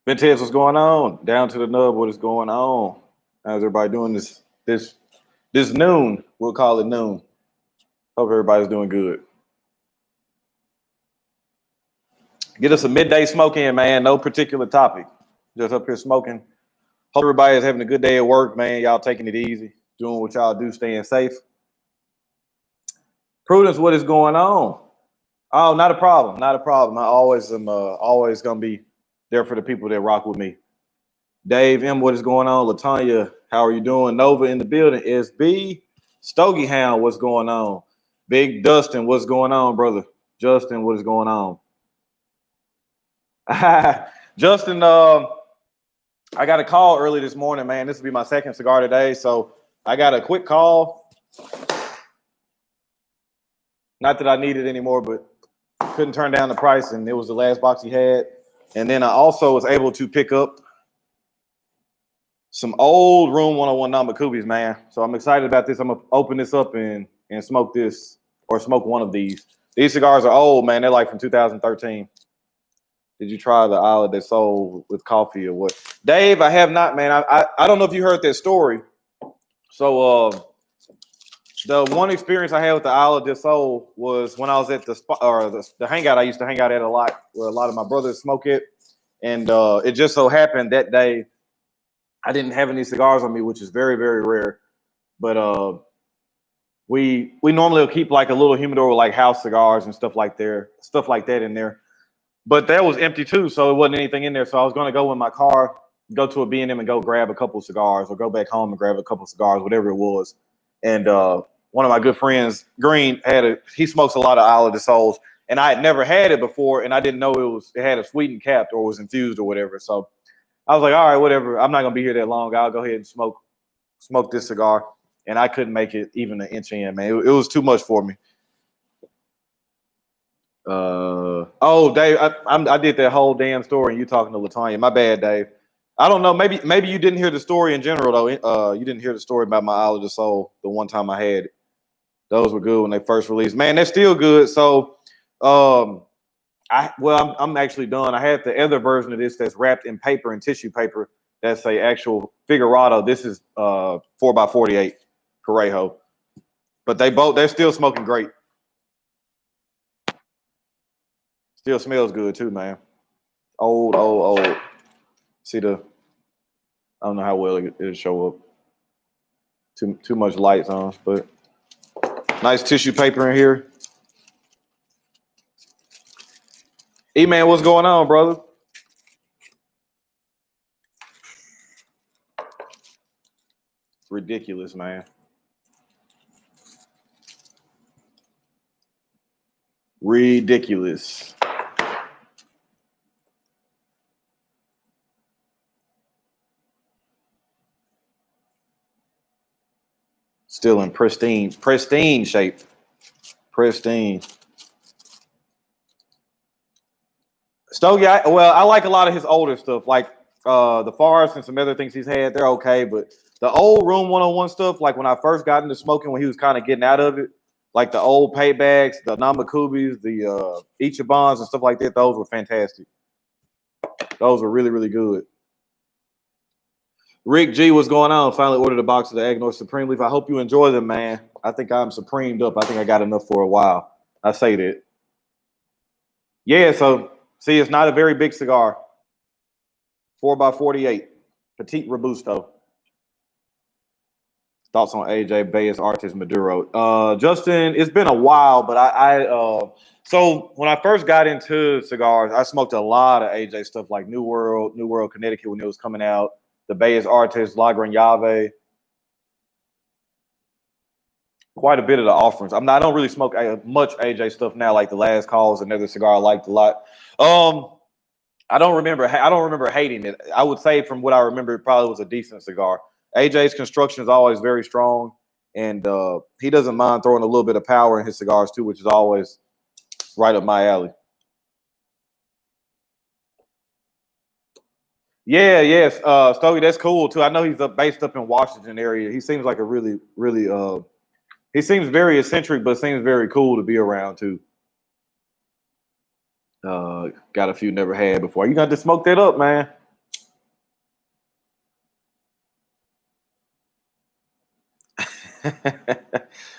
Vintage, what's going on? Down to the nub, what is going on? How's everybody doing this noon? We'll call it noon. Hope everybody's doing good. Get us a midday smoke in, man. No particular topic. Just up here smoking. Hope everybody is having a good day at work, man. Y'all taking it easy, doing what y'all do, staying safe. Prudence, what is going on? Oh, not a problem. Not a problem. I always am always gonna be there for the people that rock with me. Dave M, what is going on? Latanya, how are you doing? Nova in the building. SB, Stogie Hound, what's going on? Big Dustin, what's going on, brother? Justin, what is going on? Justin, I got a call early this morning, man. This will be my second cigar today, so I got a quick call. Not that I need it anymore, but couldn't turn down the price, and it was the last box he had. And then I also was able to pick up some old Room 101 Namakubis, man. So I'm excited about this. I'm gonna open this up and smoke this, or smoke one of these. These cigars are old, man. They're like from 2013. Did you try the Isle de Sol with coffee or what? Dave, I have not, man. I don't know if you heard that story. So the one experience I had with the Isle de Sol was when I was at the spot, or the hangout I used to hang out at a lot, where a lot of my brothers smoke it. And it just so happened that day I didn't have any cigars on me, which is very, very rare. But we normally will keep like a little humidor with like house cigars and stuff like that in there. But that was empty too, so it wasn't anything in there. So I was going to go in my car, go to a B&M and go grab a couple of cigars, or go back home and grab a couple of cigars, whatever it was. And one of my good friends, Green, he smokes a lot of Isle de Sols, and I had never had it before, and I didn't know it had a sweetened cap or was infused or whatever. So I was like, all right, whatever. I'm not gonna be here that long. I'll go ahead and smoke this cigar. And I couldn't make it even an inch in, man. It was too much for me. Oh, Dave, I did that whole damn story and you talking to Latanya. My bad, Dave. I don't know. Maybe you didn't hear the story in general though. You didn't hear the story about my Isle de Sol the one time I had it. Those were good when they first released. Man, they're still good. So I'm actually done. I had the other version of this that's wrapped in paper and tissue paper. That's a actual Figurado. This is 4x48 Parejo. But they're still smoking great. Still smells good too, man. Old. See I don't know how well it'll show up. Too much lights on, but nice tissue paper in here. E-Man, what's going on, brother? Ridiculous, man. Ridiculous. Still in pristine shape. Pristine. Stogie, I like a lot of his older stuff, like the Forest and some other things he's had. They're okay, but the old Room 101 stuff, like when I first got into smoking, when he was kind of getting out of it, like the old Paybacks, the Namakubis, the Ichibans and stuff like that, those were fantastic. Those were really, really good. Rick G, what's going on? Finally ordered a box of the Agnor Supreme Leaf. I hope you enjoy them, man. I think I'm supremed up. I think I got enough for a while. I say that. Yeah, so see, it's not a very big cigar. 4x48. Petite Robusto. Thoughts on AJ Baez Artist Maduro? Justin, it's been a while, but so when I first got into cigars, I smoked a lot of AJ stuff like New World Connecticut when it was coming out. The Baez Artist, La Granave. Quite a bit of the offerings. I don't really smoke much AJ stuff now. Like the Last Call is another cigar I liked a lot. I don't remember hating it. I would say from what I remember, it probably was a decent cigar. AJ's construction is always very strong, and he doesn't mind throwing a little bit of power in his cigars too, which is always right up my alley. Yes, Stogie, that's cool too. I know he's based up in Washington area. He seems like a really, really he seems very eccentric, but seems very cool to be around too. Got a few never had before. You got to smoke that up, man.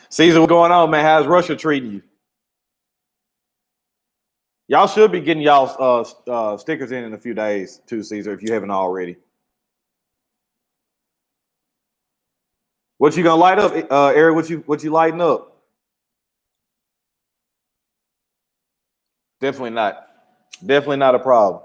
Caesar, what's going on, man? How's Russia treating you? Y'all should be getting y'all stickers in a few days too, Caesar, if you haven't already. What you gonna light up, Eric? What you lighting up? Definitely not. Definitely not a problem.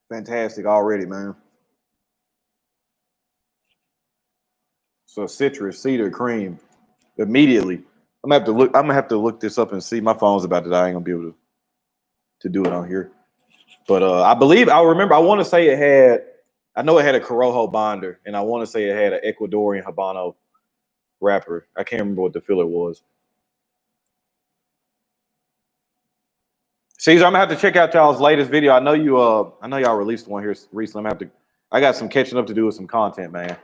Fantastic already, man. So citrus, cedar, cream, immediately. I'm gonna have to look this up and see. My phone's about to die. I ain't gonna be able to do it on here. But I believe I remember. I want to say it had. I know it had a Corojo binder, and I want to say it had an Ecuadorian Habano wrapper. I can't remember what the filler was. Caesar, I'm gonna have to check out y'all's latest video. I know you. I know y'all released one here recently. I'm gonna have to. I got some catching up to do with some content, man.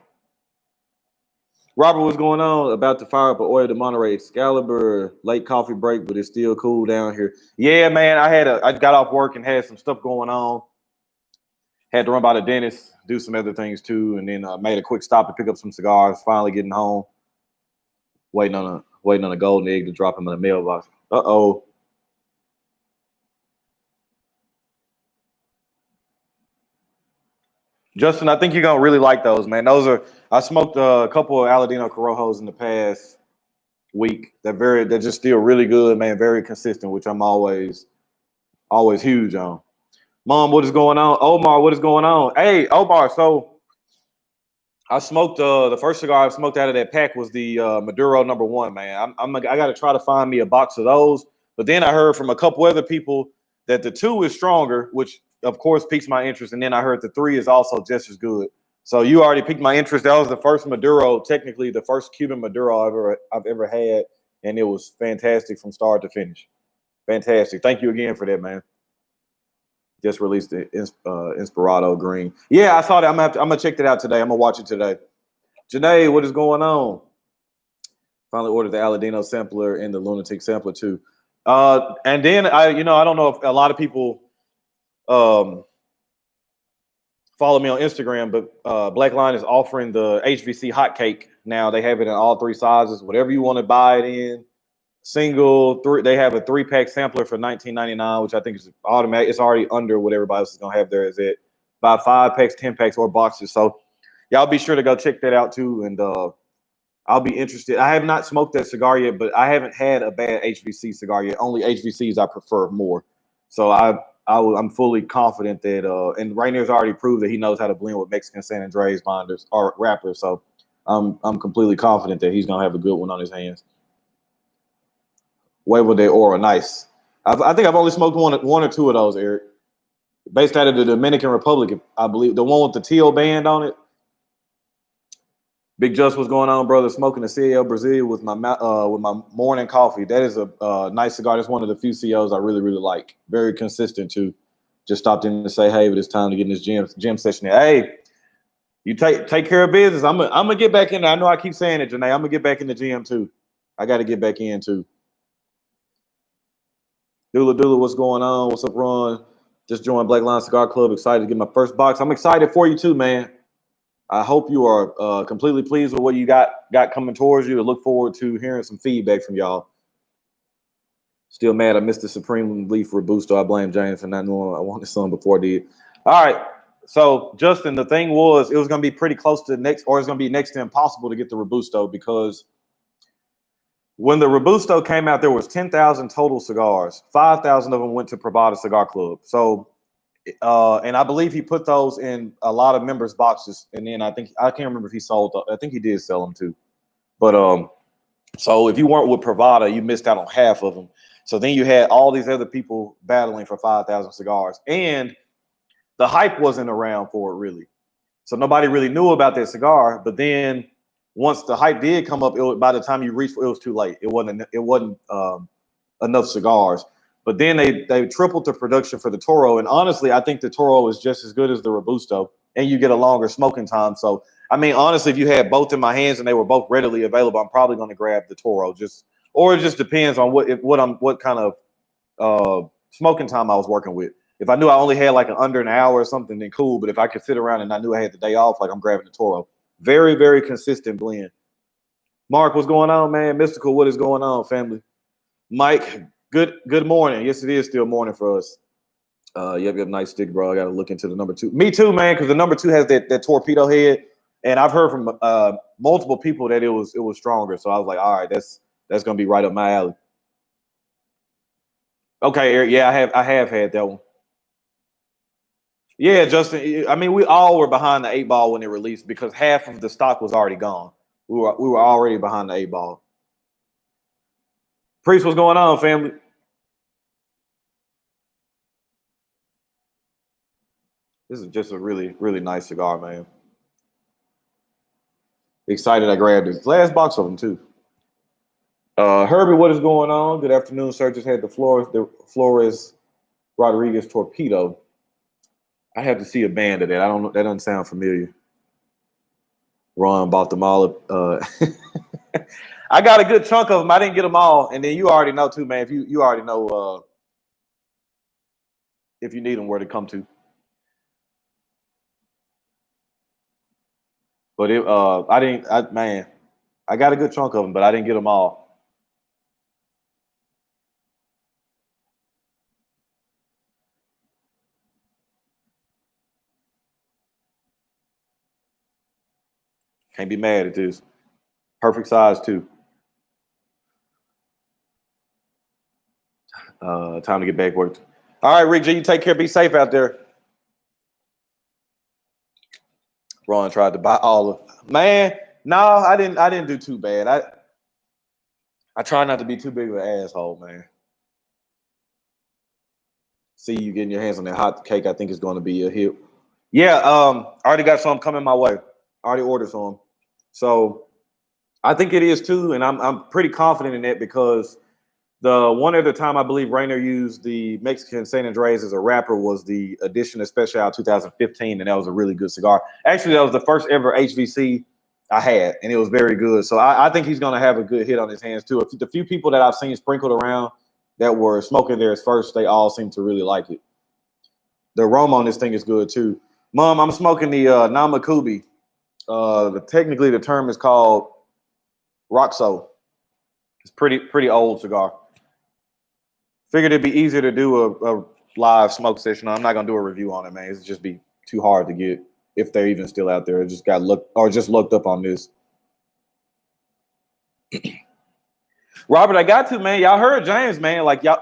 Robert, what's going on? About to fire up an oil to Monterey Excalibur. Late coffee break, but it's still cool down here. Yeah, man. I got off work and had some stuff going on. Had to run by the dentist, do some other things too, and then made a quick stop to pick up some cigars. Finally getting home, waiting on a golden egg to drop him in the mailbox. Uh-oh. Justin, I think you're gonna really like those, man. I smoked a couple of Aladino Corojos in the past week. They're just still really good, man. Very consistent, which I'm always huge on. Mom, what is going on? Omar, what is going on? Hey, Omar. So I smoked the first cigar I smoked out of that pack was the Maduro #1, man. I got to try to find me a box of those. But then I heard from a couple other people that the 2 is stronger, which of course piques my interest. And then I heard the 3 is also just as good. So you already piqued my interest. That was the first Maduro, technically the first Cuban Maduro I've ever had, and it was fantastic from start to finish. Fantastic. Thank you again for that, man. Just released the Inspirado Green. Yeah, I saw that. I'm gonna check that out today. I'm gonna watch it today. Janae, what is going on? Finally ordered the Aladino sampler and the Lunatic sampler too. And then I don't know if a lot of people follow me on Instagram, but Black Line is offering the HVC hot cake now. They have it in all 3 sizes, whatever you want to buy it in. Single, 3. They have a 3-pack sampler for $19.99, which I think is automatic. It's already under what everybody else is gonna have there. Is it buy 5 packs, 10 packs, or boxes? So y'all be sure to go check that out too. And I'll be interested. I have not smoked that cigar yet, but I haven't had a bad HVC cigar yet. Only HVCs I prefer more. So I'm fully confident that and Rainier's already proved that he knows how to blend with Mexican San Andres binders or wrappers. So I'm completely confident that he's gonna have a good one on his hands. Huevo de Oro, nice. I think I've only smoked one or 2 of those, Eric. Based out of the Dominican Republic, I believe, the one with the teal band on it. Big Just, what's going on, brother? Smoking a CL Brazil with my morning coffee. That is a nice cigar. That's one of the few COs I really, really like. Very consistent too. Just stopped in to say, hey, but it's time to get in this gym session. Hey, you take care of business. I'm gonna get back in there. I know I keep saying it, Janae. I'm gonna get back in the gym too. I got to get back in too. Dula, what's going on? What's up, Ron? Just joined Black Line Cigar Club. Excited to get my first box. I'm excited for you too, man. I hope you are completely pleased with what you got coming towards you. I look forward to hearing some feedback from y'all. Still mad I missed the Supreme Leaf Robusto. I blame James for not knowing I wanted some before I did. All right. So, Justin, the thing was, it was going to be pretty close to next, or it's going to be next to impossible to get the Robusto because when the Robusto came out, there was 10,000 total cigars. 5,000 of them went to Pravada Cigar Club. So, and I believe he put those in a lot of members' boxes. And then I can't remember if he sold. I think he did sell them too. But so if you weren't with Pravada, you missed out on half of them. So then you had all these other people battling for 5,000 cigars, and the hype wasn't around for it really. So nobody really knew about that cigar. But then once the hype did come up, by the time you reached, it was too late. It wasn't enough cigars. But then they tripled the production for the Toro. And honestly, I think the Toro is just as good as the Robusto, and you get a longer smoking time. So, I mean, honestly, if you had both in my hands and they were both readily available, I'm probably going to grab the Toro or it just depends on what kind of smoking time I was working with. If I knew I only had like under an hour or something, then cool. But if I could sit around and I knew I had the day off, like I'm grabbing the Toro. Very, very consistent blend. Mark, what's going on, man? Mystical, what is going on, family? Mike, good morning. Yes, it is still morning for us. Yep, nice stick, bro. I got to look into the number 2. Me too, man, because the number 2 has that torpedo head, and I've heard from multiple people that it was stronger. So I was like, all right, that's gonna be right up my alley. Okay, Eric. Yeah, I have had that one. Yeah, Justin. I mean, we all were behind the 8 ball when it released because half of the stock was already gone. We were already behind the 8 ball. Priest, what's going on, family? This is just a really, really nice cigar, man. Excited I grabbed this last box of them too. Herbie, what is going on? Good afternoon, sir. Just had the Flores Rodriguez torpedo. I have to see a band of that. I don't know. That doesn't sound familiar. Ron bought them all. I got a good chunk of them. I didn't get them all, and then you already know too, man. If you already know if you need them, where to come to. But I got a good chunk of them, but I didn't get them all. Can't be mad at this. Perfect size too. Time to get back worked. All right, Rick G, you take care. Be safe out there. Ron tried to buy all of. Man, no, I didn't do too bad. I try not to be too big of an asshole, man. See you getting your hands on that hot cake. I think it's going to be a hit. Yeah, already got some coming my way. Already ordered some. So I think it is too, and I'm pretty confident in that because the one other time I believe Rainer used the Mexican San Andres as a wrapper was the Edition Especial 2015, and that was a really good cigar. Actually, that was the first ever HVC I had, and it was very good. So I think he's going to have a good hit on his hands too. The few people that I've seen sprinkled around that were smoking theirs first, they all seem to really like it. The aroma on this thing is good too. Mom, I'm smoking the Namakubi. Technically, the term is called Roxo. It's pretty old cigar. Figured it'd be easier to do a live smoke session. I'm not gonna do a review on it, man. It's just be too hard to get if they're even still out there. I just got looked up on this. Robert, I got to, man. Y'all heard James, man. Like y'all,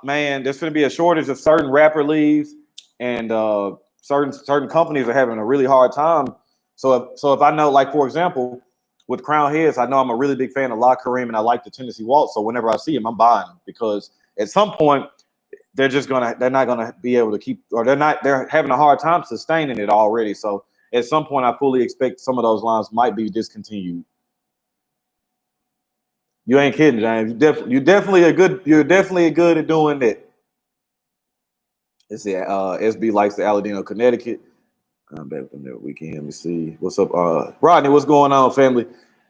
man. There's gonna be a shortage of certain wrapper leaves, and certain companies are having a really hard time. So if I know, like for example, with Crown Heads, I know I'm a really big fan of La Kareem, and I like the Tennessee Waltz. So whenever I see them, I'm buying them because at some point they're not gonna be able to keep, or they're having a hard time sustaining it already. So at some point, I fully expect some of those lines might be discontinued. You ain't kidding, James. You're definitely good at doing that. Let's see. SB likes the Aladino, Connecticut. I'm back with them that weekend. Let me see. What's up, Rodney? What's going on, family?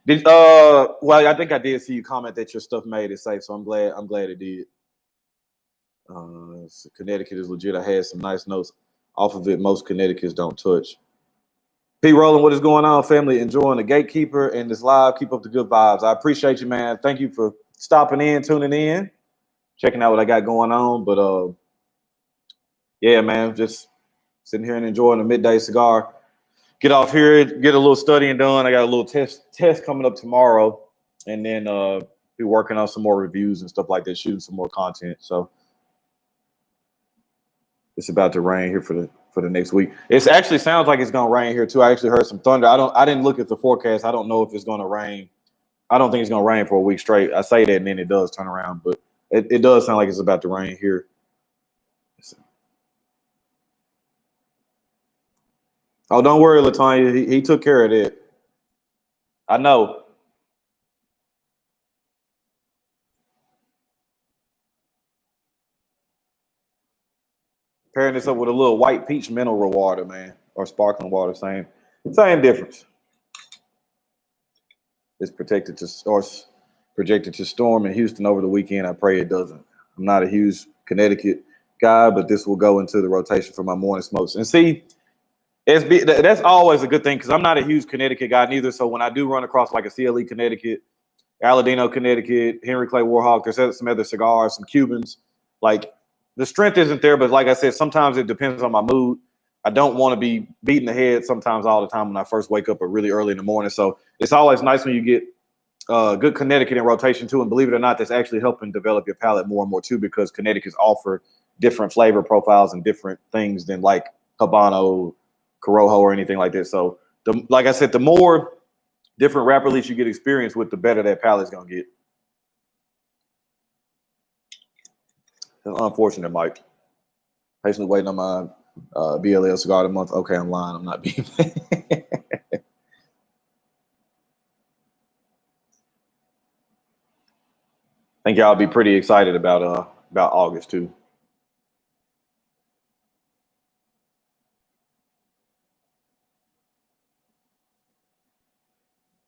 Well, I think I did see you comment that your stuff made it safe, so I'm glad it did. So Connecticut is legit. I had some nice notes off of it. Most Connecticut's don't touch. P. Roland, what is going on, family? Enjoying the Gatekeeper and this live. Keep up the good vibes. I appreciate you, man. Thank you for stopping in, tuning in, checking out what I got going on. But yeah, man, just sitting here and enjoying a midday cigar. Get off here, get a little studying done. I got a little test coming up tomorrow, and then be working on some more reviews and stuff like that, shooting some more content. So it's about to rain here for the next week. It actually sounds like it's gonna rain here too. I actually heard some thunder. I didn't look at the forecast. I don't know if it's gonna rain. I don't think it's gonna rain for a week straight. I say that and then it does turn around, but it does sound like it's about to rain here. Oh, don't worry, Latanya. He took care of that. I know. Pairing this up with a little white peach mineral water, man, or sparkling water, same difference. It's protected Projected to storm in Houston over the weekend. I pray it doesn't. I'm not a huge Connecticut guy, but this will go into the rotation for my morning smokes. And see, that's always a good thing because I'm not a huge Connecticut guy neither. So when I do run across like a CLE Connecticut, Aladino Connecticut, Henry Clay Warhawk, there's some other cigars, some Cubans. Like the strength isn't there, but like I said, sometimes it depends on my mood. I don't want to be beating the head sometimes all the time when I first wake up or really early in the morning. So it's always nice when you get good Connecticut in rotation too. And believe it or not, that's actually helping develop your palate more and more too, because Connecticut's offer different flavor profiles and different things than like Habano, Corojo, or anything like that. So like I said, the more different wrapper leaves you get experience with, the better that palate's gonna get. It's unfortunate, Mike. Patiently waiting on my BLL cigar of the month. Okay, I'm lying. I'm not being. I think y'all be pretty excited about August too.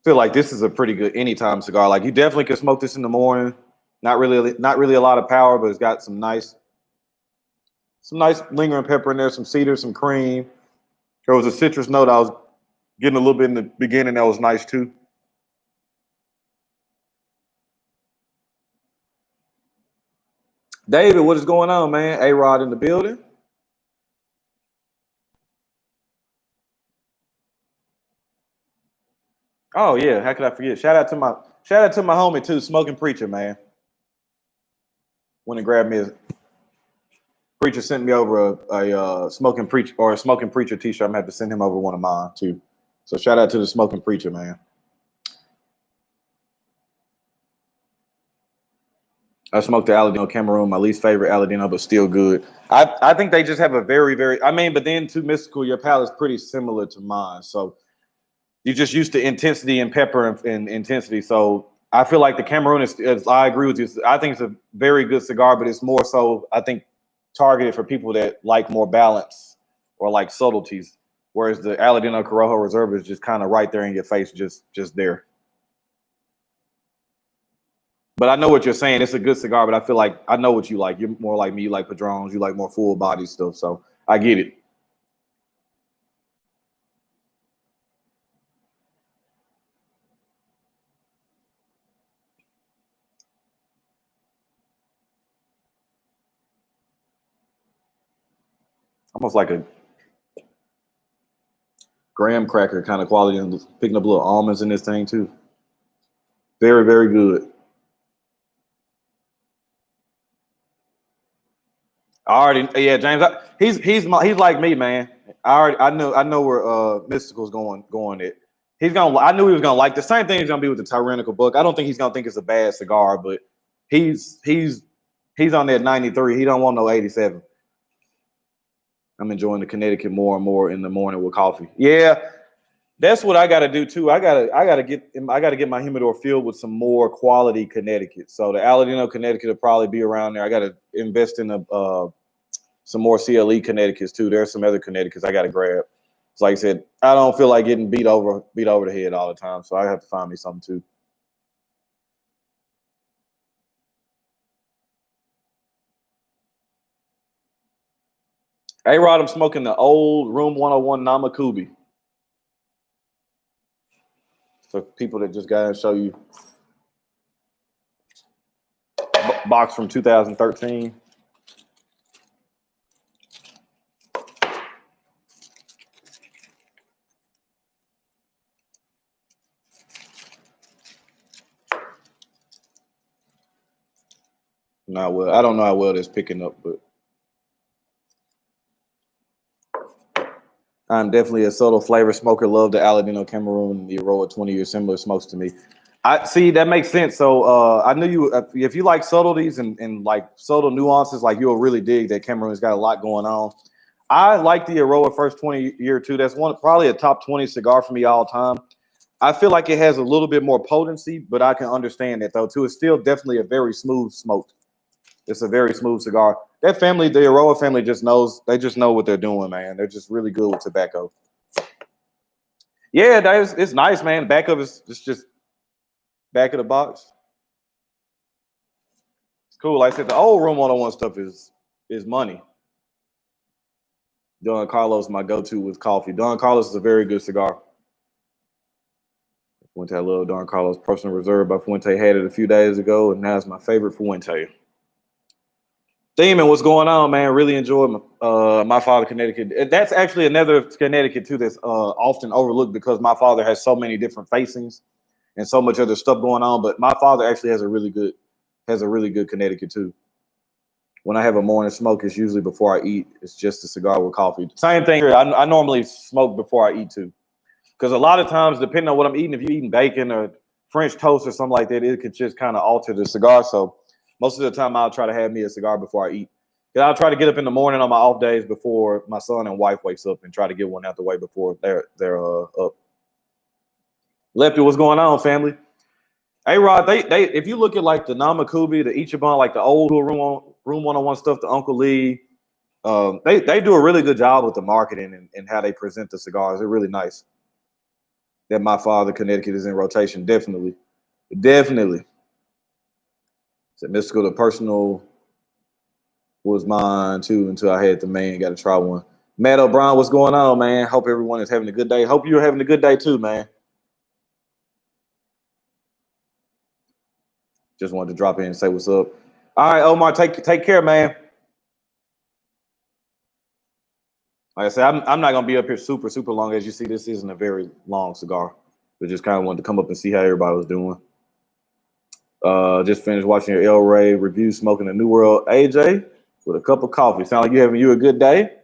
Feel like this is a pretty good anytime cigar. Like you definitely could smoke this in the morning. Not really a lot of power, but it's got some nice lingering pepper in there, some cedar, some cream. There was a citrus note I was getting a little bit in the beginning that was nice too. David, what is going on, man? A-Rod in the building. Oh yeah, how could I forget? Shout out to my homie too, Smoking Preacher, man. Went and grabbed me a preacher, sent me over a Smoking Preacher or a Smoking Preacher t-shirt. I'm gonna have to send him over one of mine too. So shout out to the Smoking Preacher, man. I smoked the Aladino Cameroon, my least favorite Aladino, but still good. I think they just have a very, I mean, but then too mystical, your palate's pretty similar to mine. So you're just used to intensity and pepper and intensity. So I feel like the Cameroon is I agree with you. I think it's a very good cigar, but it's more so, I think, targeted for people that like more balance or like subtleties. Whereas the Aladino Corojo Reserve is just kind of right there in your face, just there. But I know what you're saying. It's a good cigar, but I feel like I know what you like. You're more like me. You like Padrones. You like more full body stuff. So I get it. Almost like a graham cracker kind of quality, and picking up little almonds in this thing too. Very good. I already, yeah, James. He's like me, man. I know where Mystical's going it. I knew he was gonna like the same thing. He's gonna be with the Tyrannical Book. I don't think he's gonna think it's a bad cigar, but he's on that 93. He don't want no 87. I'm enjoying the Connecticut more and more in the morning with coffee. Yeah, that's what I got to do too. I gotta get my humidor filled with some more quality Connecticut. So the Aladino Connecticut will probably be around there. I got to invest in some more CLE Connecticut's too. There's some other Connecticut's I got to grab. So like I said, I don't feel like getting beat over the head all the time. So I have to find me something too. Hey Rod, I'm smoking the old Room 101 Namakubi. For people that just got to show you box from 2013. Not well. I don't know how well that's picking up, but I'm definitely a subtle flavor smoker. Love the Aladino Cameroon, the Aroa 20-year similar smokes to me. I see that makes sense. So I knew you if you like subtleties and like subtle nuances, like you'll really dig that Cameroon's got a lot going on. I like the Aroa first 20-year too. That's probably a top 20 cigar for me all time. I feel like it has a little bit more potency, but I can understand that though too. It's still definitely a very smooth smoke. It's a very smooth cigar. That family, the Aroa family, they just know what they're doing, man. They're just really good with tobacco. Yeah, it's nice, man. Back of it's just back of the box. cool. Like I said, the old Room 101 stuff is money. Don Carlos, my go-to with coffee. Don Carlos is a very good cigar. Fuente, I love Don Carlos. Personal Reserve by Fuente. Had it a few days ago, and now it's my favorite Fuente. Demon, what's going on, man? Really enjoyed my father, Connecticut. That's actually another Connecticut too that's often overlooked because my father has so many different facings and so much other stuff going on. But my father actually has a really good Connecticut too. When I have a morning smoke, it's usually before I eat. It's just a cigar with coffee. Same thing here. I normally smoke before I eat too. Because a lot of times, depending on what I'm eating, if you're eating bacon or French toast or something like that, it could just kind of alter the cigar. So most of the time, I'll try to have me a cigar before I eat. Because I'll try to get up in the morning on my off days before my son and wife wakes up and try to get one out the way before they're up. Lefty, what's going on, family? Hey, Rod, they if you look at like the Namakubi, the Ichiban, like the old Room 101 stuff, the Uncle Lee, they do a really good job with the marketing and how they present the cigars. They're really nice. That my father, Connecticut, is in rotation. Definitely. So mystical, the personal was mine too until I had the main. Got to try one. Matt O'Brien, what's going on, man? Hope everyone is having a good day. Hope you're having a good day too, man. Just wanted to drop in and say what's up. All right, Omar, take care, man. Like I said, I'm not gonna be up here super long. As you see, this isn't a very long cigar. But just kind of wanted to come up and see how everybody was doing. Just finished watching your El Rey review, smoking a New World AJ with a cup of coffee. Sound like you're having a good day.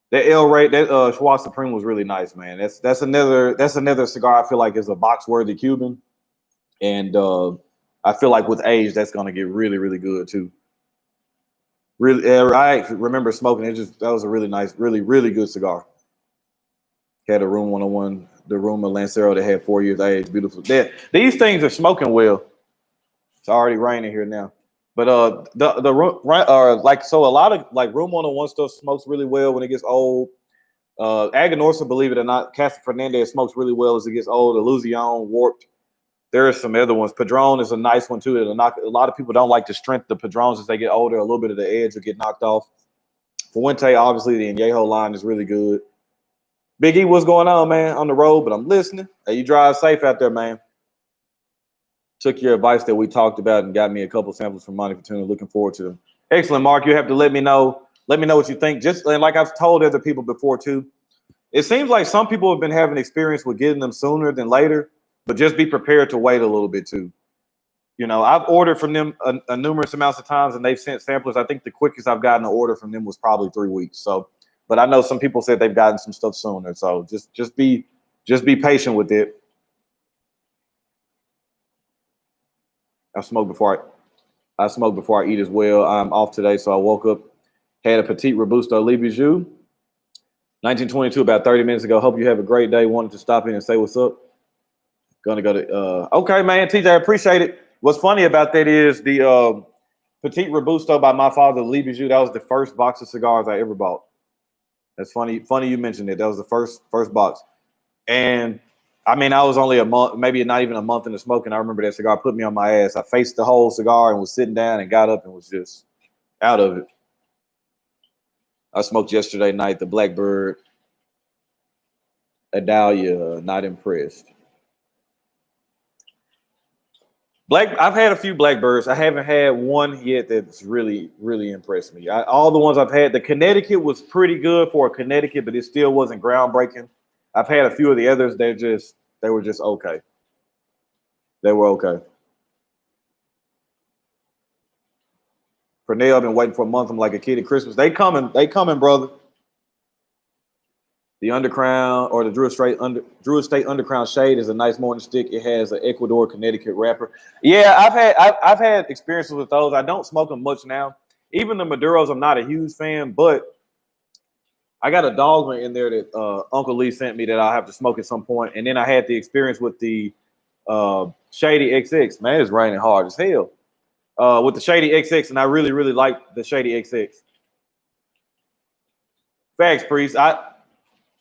That El Rey, that Schwartz Supreme was really nice, man. That's another cigar I feel like is a box worthy Cuban, and I feel like with age that's gonna get really good too. Really, I remember smoking it. That was a really nice, really good cigar. Had a Room 101, the Room of Lancero that had 4 years age. Beautiful. These things are smoking well. It's already raining here now. But like so a lot of like Room 101 stuff smokes really well when it gets old. Aganorsa, believe it or not, Casa Fernandez smokes really well as it gets old. Illusion, Warped. There are some other ones. Padron is a nice one too. A lot of people don't like the strength of Padrones as they get older. A little bit of the edge will get knocked off. Fuente, obviously, the Añejo line is really good. Big E, what's going on, man? On the road, but I'm listening. Hey, you drive safe out there, man. Took your advice that we talked about and got me a couple samples from Monty Fortuna. Looking forward to them. Excellent, Mark. You have to let me know. Let me know what you think. Just like I've told other people before too. It seems like some people have been having experience with getting them sooner than later, but just be prepared to wait a little bit too. You know, I've ordered from them a numerous amounts of times, and they've sent samplers. I think the quickest I've gotten an order from them was probably 3 weeks. So, but I know some people said they've gotten some stuff sooner. So just be patient with it. I smoke before I eat as well. I'm off today, so I woke up, had a Petite Robusto Libijou, 1922, about 30 minutes ago. Hope you have a great day. Wanted to stop in and say what's up. Gonna go to okay, man. TJ, I appreciate it. What's funny about that is the Petite Robusto by my father, Libijou. That was the first box of cigars I ever bought. That's funny. Funny you mentioned it. That was the first box, and I mean, I was only a month, maybe not even a month into smoking. I remember that cigar put me on my ass. I faced the whole cigar and was sitting down and got up and was just out of it. I smoked yesterday night, the Blackbird Adalia, not impressed. I've had a few Blackbirds. I haven't had one yet that's really impressed me. All the ones I've had, the Connecticut was pretty good for a Connecticut, but it still wasn't groundbreaking. I've had a few of the others. They were just okay. They were okay. Pernell, I've been waiting for a month. I'm like a kid at Christmas. They coming, brother. The Undercrown or the Drew Estate Undercrown Shade is a nice morning stick. It has an Ecuador Connecticut wrapper. Yeah, I've had experiences with those. I don't smoke them much now. Even the Maduros, I'm not a huge fan, but I got a dogma in there that Uncle Lee sent me that I'll have to smoke at some point. And then I had the experience with the Shady XX. Man, it's raining hard as hell. With the Shady XX, and I really like the Shady XX. Facts, Priest.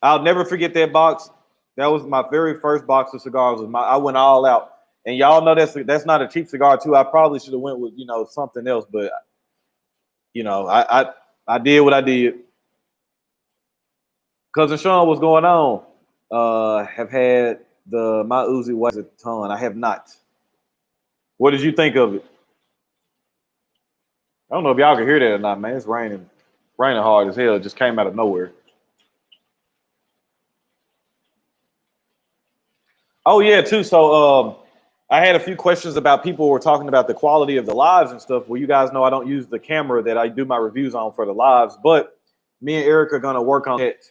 I'll never forget that box. That was my very first box of cigars. I went all out. And y'all know that's not a cheap cigar too. I probably should have went with something else, but I did what I did. Cousin Sean, what's going on? Have had my Uzi weighs a ton. I have not. What did you think of it? I don't know if y'all can hear that or not, man. It's raining hard as hell. It just came out of nowhere. Oh yeah, too. So I had a few questions about people who were talking about the quality of the lives and stuff. Well, you guys know I don't use the camera that I do my reviews on for the lives, but me and Eric are gonna work on it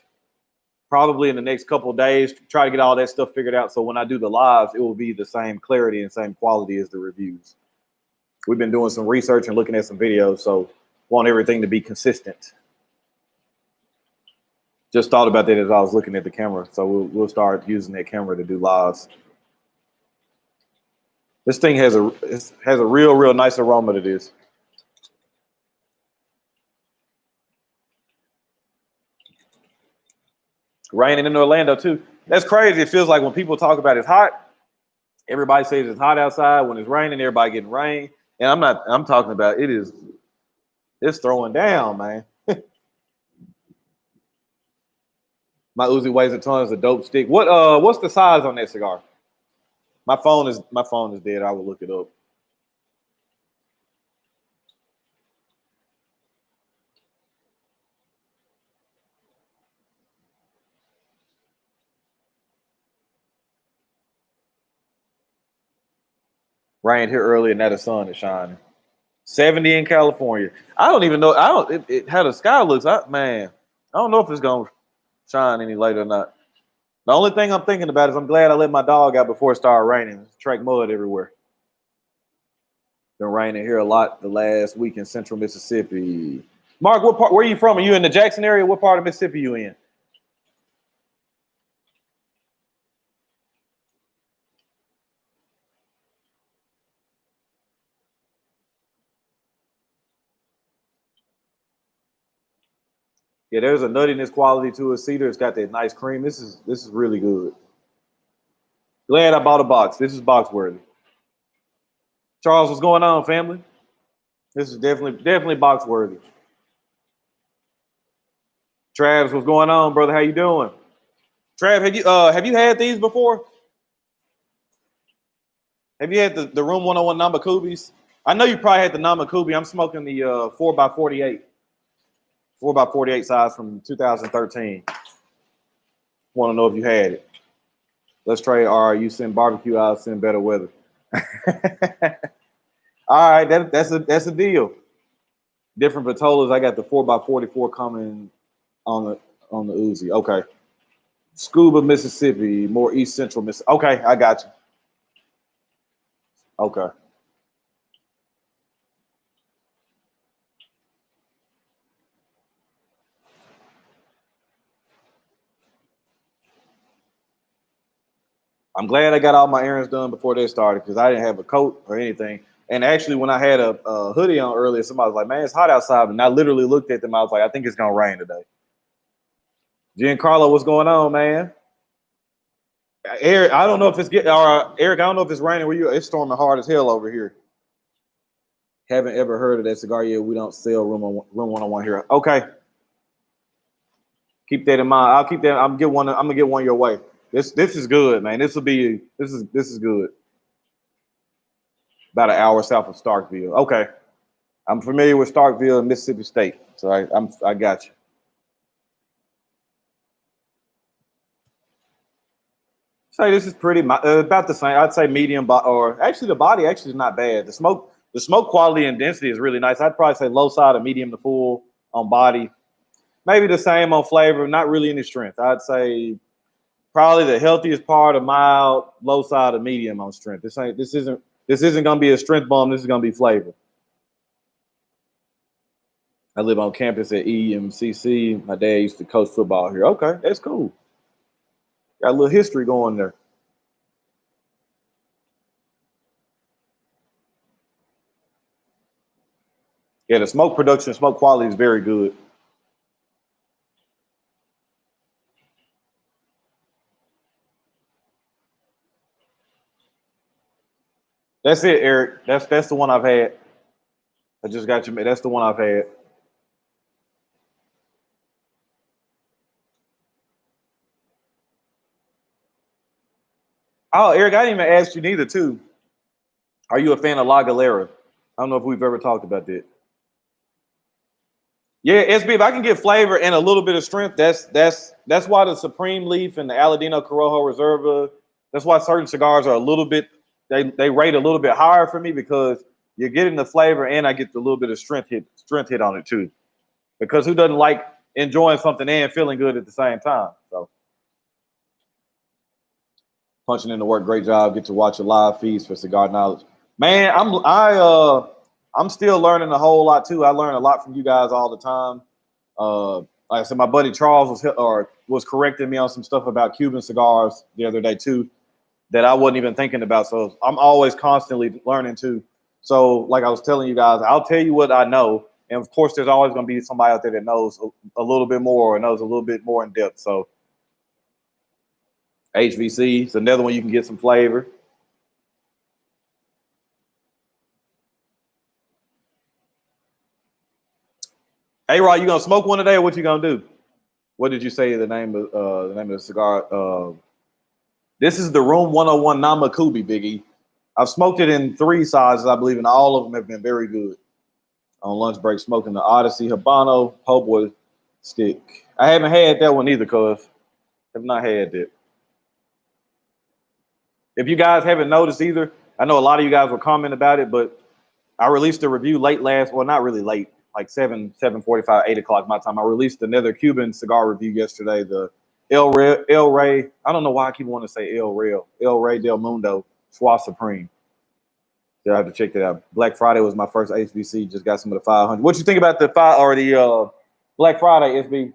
probably in the next couple of days, try to get all that stuff figured out. So when I do the lives, it will be the same clarity and same quality as the reviews. We've been doing some research and looking at some videos, so want everything to be consistent. Just thought about that as I was looking at the camera. So we'll start using that camera to do lives. This thing has a real nice aroma to this. Raining in Orlando too. That's crazy. It feels like when people talk about it's hot, everybody says it's hot outside. When it's raining, everybody getting rain. And I'm talking about it's throwing down, man. My Uzi weighs a ton. It's a dope stick. What's the size on that cigar? My phone is dead. I will look it up. Rained here early and now the sun is shining. 70 in California. I don't even know. How the sky looks. Man, I don't know if it's gonna shine any later or not. The only thing I'm thinking about is I'm glad I let my dog out before it started raining. It's track mud everywhere. Been raining here a lot the last week in central Mississippi. Mark, what part? Where are you from? Are you in the Jackson area? What part of Mississippi are you in? Yeah, there's a nuttiness quality to it. Cedar, it's got that nice cream. This is really good. Glad I bought a box. This is box worthy. Charles, what's going on, family? This is definitely box worthy. Travis, what's going on, brother? How you doing? Trav, have you had these before? Have you had the Room 101 Namakubi's? I know you probably had the Namakubi. I'm smoking the 4x48. 4x48 size from 2013. Want to know if you had it. Let's trade R. You send barbecue, I'll send better weather. All right, that's a deal. Different Vitolas. I got the 4x44 coming on the Uzi. Okay. Scuba, Mississippi, more East Central Mississippi. Okay, I got you. Okay. I'm glad I got all my errands done before they started because I didn't have a coat or anything. And actually, when I had a hoodie on earlier, somebody was like, "Man, it's hot outside." And I literally looked at them. I was like, "I think it's gonna rain today." Giancarlo, what's going on, man? Eric, I don't know if it's getting. Eric, I don't know if it's raining where you. It's storming hard as hell over here. Haven't ever heard of that cigar yet. We don't sell room 101 here. Okay, keep that in mind. I'll keep that. I'm gonna get one your way. This is good, man. This is good. About an hour south of Starkville. Okay, I'm familiar with Starkville, Mississippi State, so I got you. Say this is pretty about the same. I'd say medium, or actually the body actually is not bad. The smoke quality and density is really nice. I'd probably say low side of medium to full on body. Maybe the same on flavor. Not really any strength. I'd say probably the healthiest part of mild, low side of medium on strength. This isn't gonna be a strength bomb. This is gonna be flavor. I live on campus at EMCC. My dad used to coach football here. Okay, that's cool. Got a little history going there. Yeah, the smoke production, smoke quality is very good. That's it, Eric. That's the one I've had. I just got you. That's the one I've had. Oh, Eric, I didn't even ask you neither. Too. Are you a fan of La Galera? I don't know if we've ever talked about that. Yeah, SB. If I can get flavor and a little bit of strength, that's why the Supreme Leaf and the Aladino Corojo Reserva. That's why certain cigars are a little bit. They rate a little bit higher for me because you're getting the flavor and I get the little bit of strength hit on it too. Because who doesn't like enjoying something and feeling good at the same time? So punching in the work, great job. Get to watch a live feeds for cigar knowledge. Man, I'm still learning a whole lot too. I learn a lot from you guys all the time. Like I said, my buddy Charles was correcting me on some stuff about Cuban cigars the other day too that I wasn't even thinking about. So I'm always constantly learning too. So like I was telling you guys, I'll tell you what I know, and of course, there's always going to be somebody out there that knows a little bit more or knows a little bit more in depth. So HVC is another one you can get some flavor. Hey, Rod, you gonna smoke one today, or what you gonna do? What did you say the name of the cigar? This is the Room 101 Namakubi, Biggie. I've smoked it in 3 sizes, I believe, and all of them have been very good. On lunch break, smoking the Odyssey Habano Po' Boy stick. I haven't had that one either, cuz have not had that. If you guys haven't noticed either, I know a lot of you guys were commenting about it, but I released a review late well, not really late, like 7:45, 8 o'clock my time. I released another Cuban cigar review yesterday, the El Rey. I don't know why I keep wanting to say El Rey del Mundo Schwa Supreme. So I have to check that out. Black Friday was my first HBC. Just got some of the 500. What you think about the Black Friday, SB?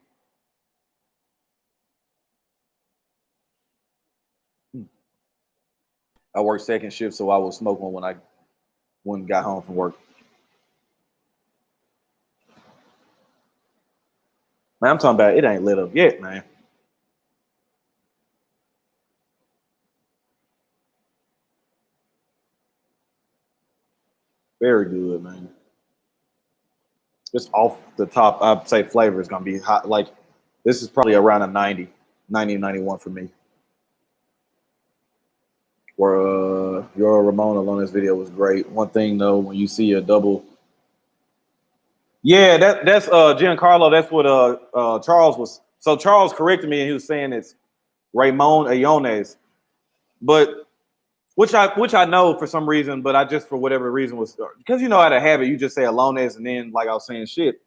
I worked second shift, so I was smoking when I got home from work. Man, I'm talking about it ain't lit up yet, man. Very good, man. Just off the top, I'd say flavor is gonna be hot. Like this is probably around a 90, 91 for me. Where your Ramon Alones video was great. One thing though, when you see a double, yeah, that's Giancarlo. That's what Charles was. So Charles corrected me and he was saying it's Ramon Alones, but which I know for some reason, but I just for whatever reason was because you know out of habit you just say Alones and then like I was saying shit.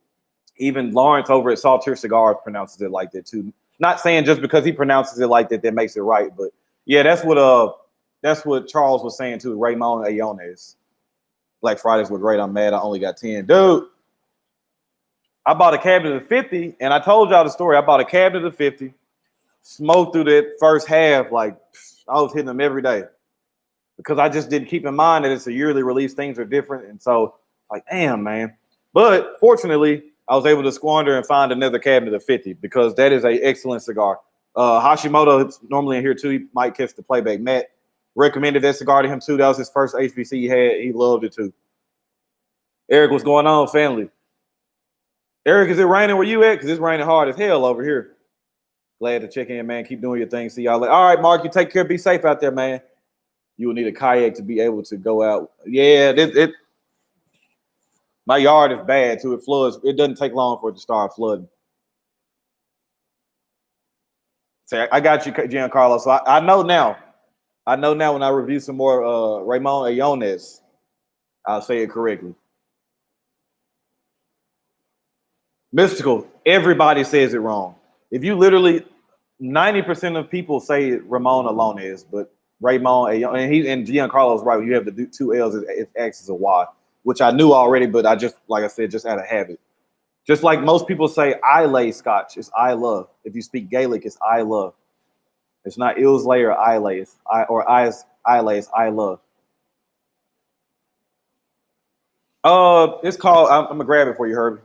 Even Lawrence over at Saltier Cigars pronounces it like that too. Not saying just because he pronounces it like that that makes it right, but yeah, that's what Charles was saying too. Ramon Ayones. Black Fridays were great. I'm mad I only got 10. Dude, I bought a cabinet of 50, and I told y'all the story. I bought a cabinet of 50, smoked through that first half, like I was hitting them every day. Because I just didn't keep in mind that it's a yearly release, things are different. And so, like, damn, man. But fortunately, I was able to squander and find another cabinet of 50 because that is an excellent cigar. Hashimoto is normally in here too. He might catch the playback. Matt recommended that cigar to him too. That was his first HBC he had. He loved it too. Eric, what's going on, family? Eric, is it raining where you at? Because it's raining hard as hell over here. Glad to check in, man. Keep doing your thing. See y'all later. All right, Mark, you take care. Be safe out there, man. You will need a kayak to be able to go out. Yeah, my yard is bad too. It floods. It doesn't take long for it to start flooding. Say, I got you, Giancarlo. So I know now. I know now when I review some more Ramon Ayones, I'll say it correctly. Mystical. Everybody says it wrong. If you literally 90% of people say Ramon Alones, but Ramon and Giancarlo's right. You have the 2 L's, it acts as a Y, which I knew already, but I just, like I said, just out of habit. Just like most people say Islay Scotch, it's Isla. If you speak Gaelic, it's Isla. It's not Ilsley or Islay. It's Islay, it's Isla. It's called, I'm gonna grab it for you, Herbie.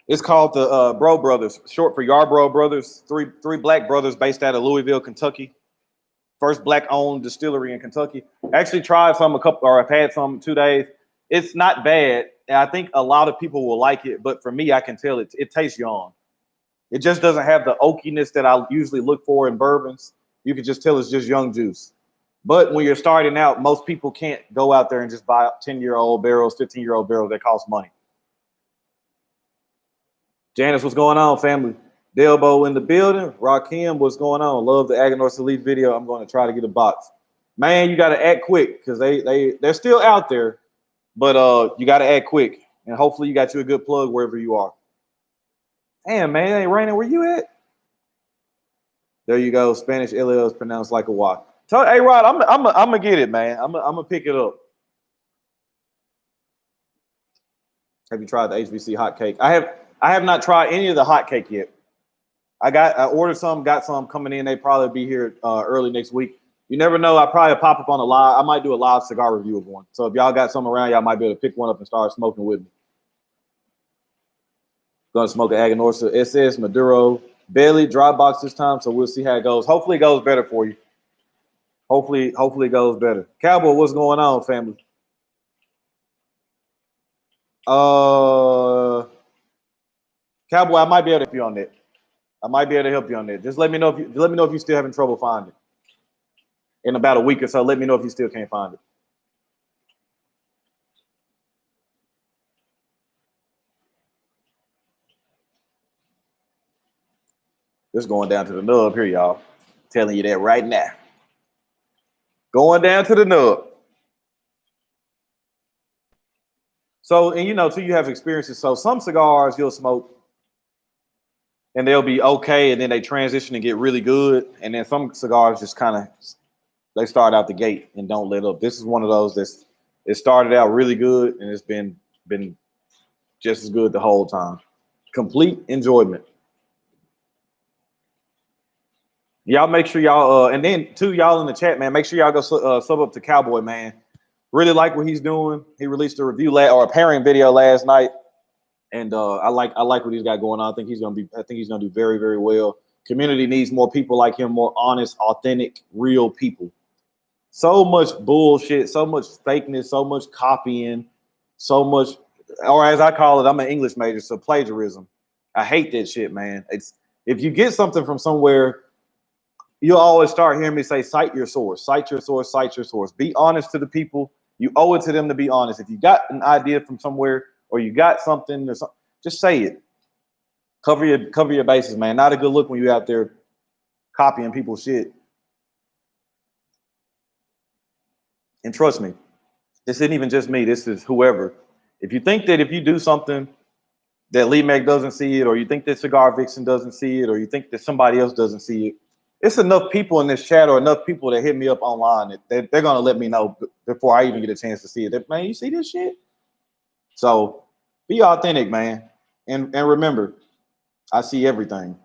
It's called the Bro Brothers, short for Yarbrough Brothers. Three black brothers based out of Louisville, Kentucky. First black-owned distillery in Kentucky. Actually tried some I've had some 2 days. It's not bad. And I think a lot of people will like it, but for me, I can tell it tastes young. It just doesn't have the oakiness that I usually look for in bourbons. You can just tell it's just young juice. But when you're starting out, most people can't go out there and just buy 10-year-old barrels, 15-year-old barrels that cost money. Janice, what's going on, family? Delbo in the building. Rakim, what's going on? Love the Aganorsa Elite video. I'm going to try to get a box. Man, you got to act quick because they're still out there, but you got to act quick. And hopefully you got you a good plug wherever you are. Damn, man, it ain't raining. Where you at? There you go. Spanish LL is pronounced like a Y. Hey, Rod, I'm gonna get it, man. I'm gonna pick it up. Have you tried the HBC hot cake? I have not tried any of the hot cake yet. I ordered some, got some coming in. They probably be here early next week. You never know. I probably pop up on a live. I might do a live cigar review of one. So if y'all got some around, y'all might be able to pick one up and start smoking with me. Gonna smoke an Aganorsa SS Maduro Bailey dry box this time, so we'll see how it goes. Hopefully it goes better for you. Hopefully it goes better. Cowboy, what's going on, family? Cowboy, I might be able to help you on that. Just let me know if you're still having trouble finding it. In about a week or so, let me know if you still can't find it. Just going down to the nub here, y'all. Telling you that right now. Going down to the nub. So, and you know, too, you have experiences. So some cigars you'll smoke and they'll be okay, and then they transition and get really good. And then some cigars just kind of, they start out the gate and don't let up. This is one of those it started out really good and it's been just as good the whole time. Complete enjoyment. Y'all make sure y'all, and then too, y'all in the chat, man, make sure y'all go sub up to Cowboy, man. Really like what he's doing. He released a review or a pairing video last night, and I like what he's got going on. I think he's gonna do very, very well. Community needs more people like him, more honest, authentic, real people. So much bullshit, so much fakeness, so much copying, so much, or as I call it, I'm an English major, so plagiarism. I hate that shit, man. It's if you get something from somewhere, you'll always start hearing me say, cite your source, cite your source, cite your source. Be honest to the people. You owe it to them to be honest. If you got an idea from somewhere or you got something, just say it. Cover your bases, man. Not a good look when you're out there copying people's shit. And trust me, this isn't even just me. This is whoever. If you think that if you do something that Lee Mac doesn't see it, or you think that Cigar Vixen doesn't see it, or you think that somebody else doesn't see it, it's enough people in this chat or enough people that hit me up online that they're going to let me know before I even get a chance to see it. Man, you see this shit? So be authentic, man. And remember, I see everything.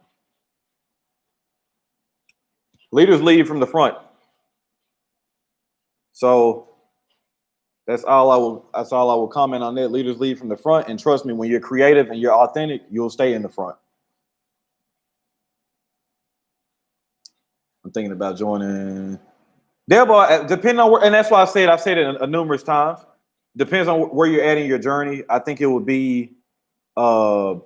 Leaders lead from the front. So that's all I will comment on that. Leaders lead from the front. And trust me, when you're creative and you're authentic, you'll stay in the front. I'm thinking about joining. Depending on where, and that's why I've said it numerous times. Depends on where you're at in your journey. I think it would be a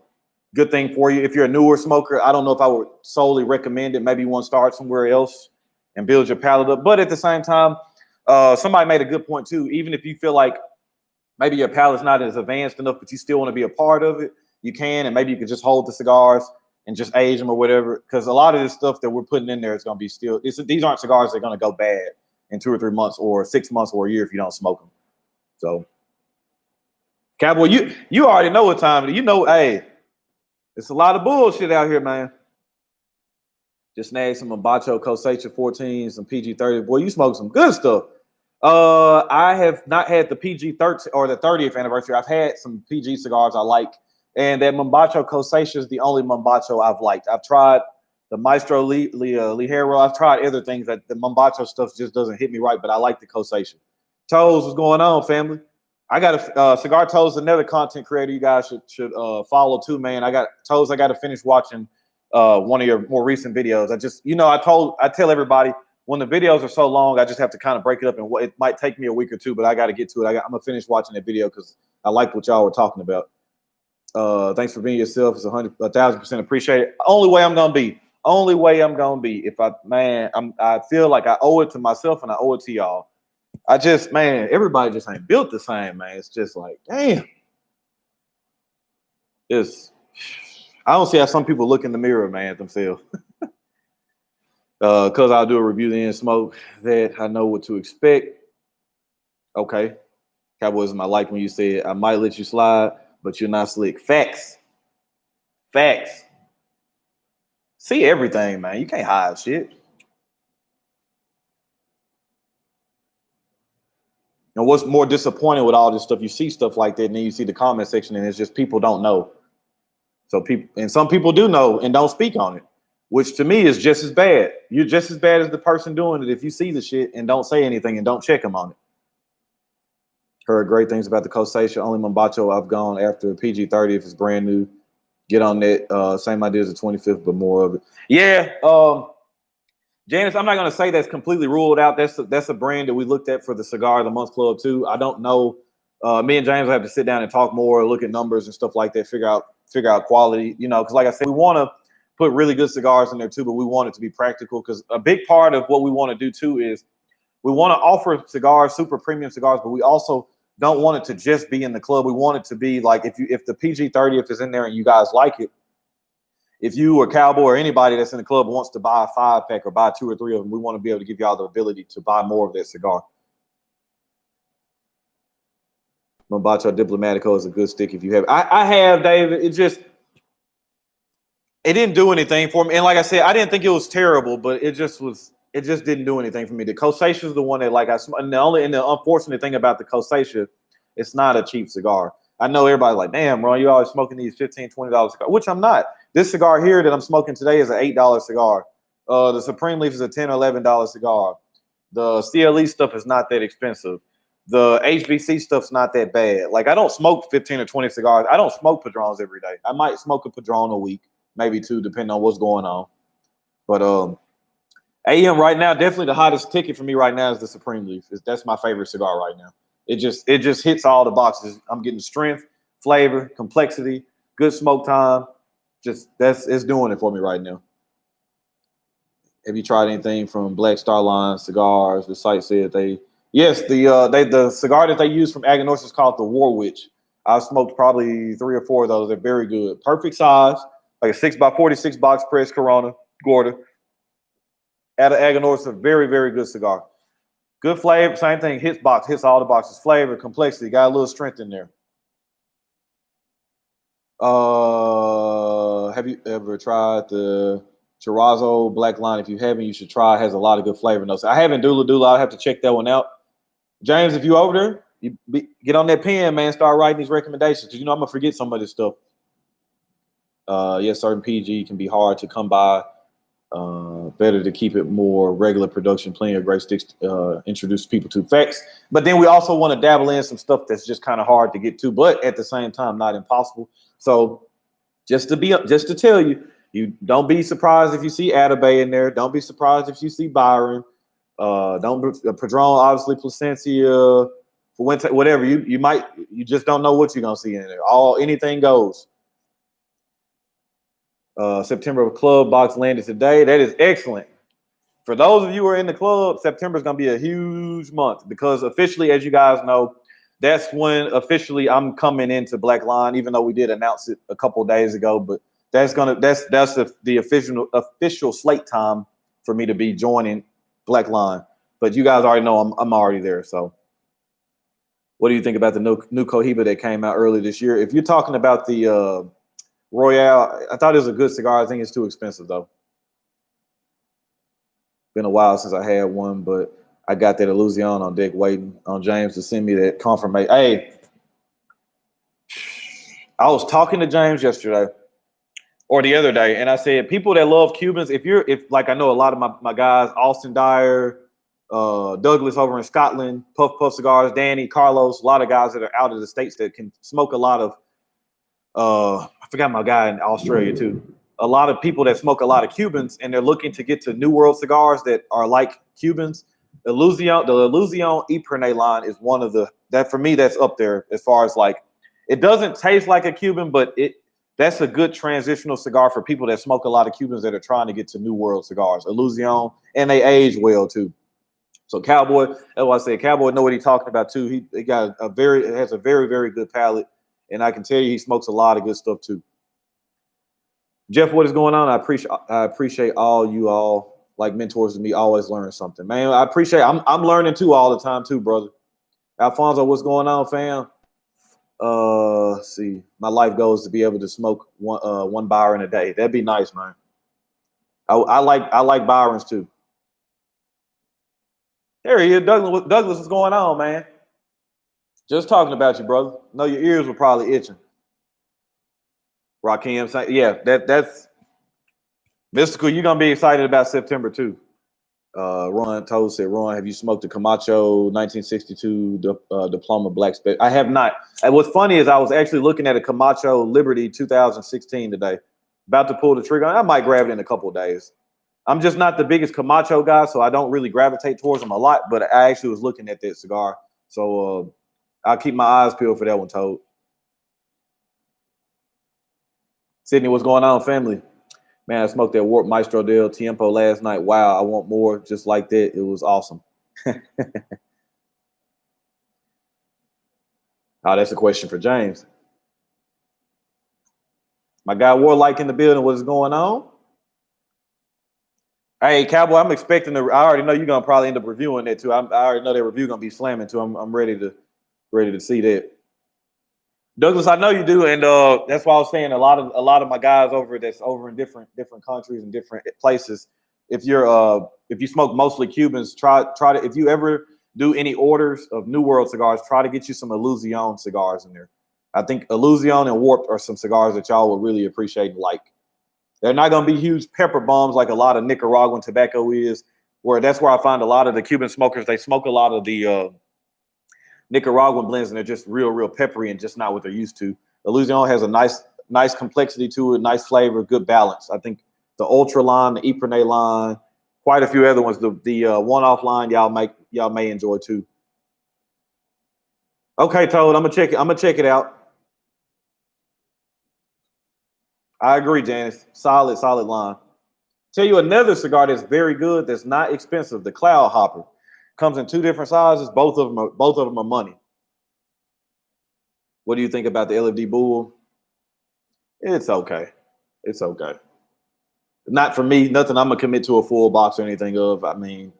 good thing for you. If you're a newer smoker, I don't know if I would solely recommend it. Maybe you want to start somewhere else and build your palate up. But at the same time, somebody made a good point too. Even if you feel like maybe your palate's not as advanced enough, but you still want to be a part of it, you can, and maybe you could just hold the cigars and just age them or whatever. Because a lot of this stuff that we're putting in there is going to be still, these aren't cigars that are going to go bad in 2 or 3 months or 6 months or a year if you don't smoke them. So, Cowboy, you already know what time it is. You know, hey, it's a lot of bullshit out here, man. Just snagged some Mombacho Cosecha 14, some PG-30. Boy, you smoke some good stuff. I have not had the PG-30 or the 30th anniversary. I've had some PG cigars I like. And that Mombacho Cosecha is the only Mombacho I've liked. I've tried the Maestro Ligero. I've tried other things that the Mombacho stuff just doesn't hit me right, but I like the Cosecha. Toes, what's going on, family? I got a Cigar Toes, another content creator you guys should follow too, man. I got to finish watching one of your more recent videos. I tell everybody when the videos are so long, I just have to kind of break it up, and it might take me a week or two, but I got to get to it. I'm gonna finish watching that video because I liked what y'all were talking about. Thanks for being yourself. It's 1,000% appreciated. Only way I'm gonna be if I feel like I owe it to myself and I owe it to y'all. Everybody just ain't built the same, man. It's just like, damn. I don't see how some people look in the mirror, man, at themselves. Because I'll do a review then smoke that I know what to expect. Okay. Cowboys, I like when you said I might let you slide, but you're not slick. Facts. See everything, man. You can't hide shit. And what's more disappointing with all this stuff, you see stuff like that, and then you see the comment section, and it's just people don't know. Some people do know and don't speak on it, which to me is just as bad. You're just as bad as the person doing it if you see the shit and don't say anything and don't check them on it. Heard great things about the Cosacia. Only Mombacho I've gone after PG-30 if it's brand new. Get on that. Same idea as the 25th, but more of it. Yeah. Janice, I'm not going to say that's completely ruled out. That's a brand that we looked at for the Cigar of the Month Club too. I don't know. Me and James will have to sit down and talk more, look at numbers and stuff like that, figure out quality, because like I said, we want to put really good cigars in there too, but we want it to be practical because a big part of what we want to do too is we want to offer cigars, super premium cigars, but we also don't want it to just be in the club. We want it to be like if the PG-30 if is in there and you guys like it, if you or Cowboy or anybody that's in the club wants to buy a 5-pack or buy 2 or 3 of them, we want to be able to give y'all the ability to buy more of that cigar. Mombacho Diplomatico is a good stick if you have. I have, David. It didn't do anything for me. And like I said, I didn't think it was terrible, but it just didn't do anything for me. The Cosacia is the one that and the unfortunate thing about the Cosacia, it's not a cheap cigar. I know everybody's like, damn, Ron, you always smoking these $15, $20 cigars, which I'm not. This cigar here that I'm smoking today is an $8 cigar. The Supreme Leaf is a $10 or $11 cigar. The CLE stuff is not that expensive. The HBC stuff's not that bad. Like I don't smoke 15 or 20 cigars. I don't smoke Padrones every day. I might smoke a Padron a week, maybe 2, depending on what's going on. But AM right now, definitely the hottest ticket for me right now is the Supreme Leaf. That's my favorite cigar right now. It just hits all the boxes. I'm getting strength, flavor, complexity, good smoke time. It's doing it for me right now. Have you tried anything from Black Star Line cigars? The site said the cigar that they use from Aganorsa is called the War Witch. I've smoked probably 3 or 4 of those. They're very good. Perfect size, like a 6x46 box press Corona Gorda. Out of Aganorsa, very, very good cigar. Good flavor, same thing, hits all the boxes. Flavor, complexity, got a little strength in there. Have you ever tried the Chirazo Black Line? If you haven't, you should try. It has a lot of good flavor notes. I haven't Dula. I'll have to check that one out. James, if you over there, get on that pen, man. Start writing these recommendations because I'm gonna forget some of this stuff. Yes, certain PG can be hard to come by. Better to keep it more regular production, plenty of great sticks, introduce people to facts. But then we also want to dabble in some stuff that's just kind of hard to get to, but at the same time, not impossible. So just to tell you, you don't be surprised if you see Atabay in there. Don't be surprised if you see Byron. Padron, obviously Placencia, whatever. You just don't know what you're gonna see in there. Anything goes. September club box landed today. That is excellent. For those of you who are in the club, September is going to be a huge month because officially, as you guys know, that's when officially I'm coming into Black Line, even though we did announce it a couple of days ago. But that's the official slate time for me to be joining Black Line. But you guys already know I'm already there. So what do you think about the new Cohiba that came out early this year? If you're talking about the Royale, I thought it was a good cigar. I think it's too expensive though. Been a while since I had one, but I got that Illusion on deck waiting on James to send me that confirmation. Hey, I was talking to James yesterday or the other day, and I said, people that love Cubans, if like I know a lot of my guys, Austin Dyer, Douglas over in Scotland, Puff Puff Cigars, Danny, Carlos, a lot of guys that are out of the States that can smoke a lot of, I forgot my guy in Australia too. A lot of people that smoke a lot of Cubans and they're looking to get to New World cigars that are like Cubans. The Illusion Epernay line is one of that for me, that's up there as far as like, it doesn't taste like a Cuban, but that's a good transitional cigar for people that smoke a lot of Cubans that are trying to get to New World cigars. Illusion, and they age well too. So Cowboy, that's why I say Cowboy know what he's talking about too. He has a very, very good palate. And I can tell you he smokes a lot of good stuff too. Jeff, what is going on? I appreciate all you all like mentors to me, always learn something. Man, I appreciate I'm learning too all the time too, brother. Alfonso, what's going on, fam? Let's see. My life goal is to be able to smoke one Byron a day. That'd be nice, man. I like Byrons too. There he is. Douglas, what's going on, man? Just talking about you, brother. No, your ears were probably itching. Rakim saying, yeah, that's mystical. You're gonna be excited about September too. Ron Toad said, Ron, have you smoked the Camacho 1962 Diploma Black Spec? I have not. And what's funny is I was actually looking at a Camacho Liberty 2016 today, about to pull the trigger. I might grab it in a couple of days. I'm just not the biggest Camacho guy, so I don't really gravitate towards them a lot. But I actually was looking at that cigar, so I'll keep my eyes peeled for that one, Toad. Sydney, what's going on, family? Man, I smoked that Warp Maestro del Tiempo last night. Wow, I want more just like that. It was awesome. Oh, that's a question for James. My guy Warlike in the building. What is going on? Hey, Cowboy, I'm expecting I already know you're gonna probably end up reviewing that too. I already know that review gonna be slamming too. I'm ready to see that. Douglas, I know you do, and that's why I was saying a lot of my guys that's over in different countries and different places. If you smoke mostly Cubans, try to, if you ever do any orders of New World cigars, try to get you some Illusion cigars in there. I think Illusion and Warped are some cigars that y'all will really appreciate and like. They're not going to be huge pepper bombs like a lot of Nicaraguan tobacco is. That's where I find a lot of the Cuban smokers, they smoke a lot of the Nicaraguan blends, and they're just real peppery and just not what they're used to. Illusion has a nice complexity to it, nice flavor, good balance. I think the Ultra line, the Epernay line, quite a few other ones. The one-off line y'all may enjoy too. Okay, Toad, I'm gonna check it out. I agree, Janice. Solid line. Tell you another cigar that's very good, that's not expensive. The Cloud Hopper comes in two different sizes. Both of them are money. What do you think about the LFD Bull? It's okay. It's okay. Not for me. Nothing I'm gonna commit to a full box or anything of. I mean,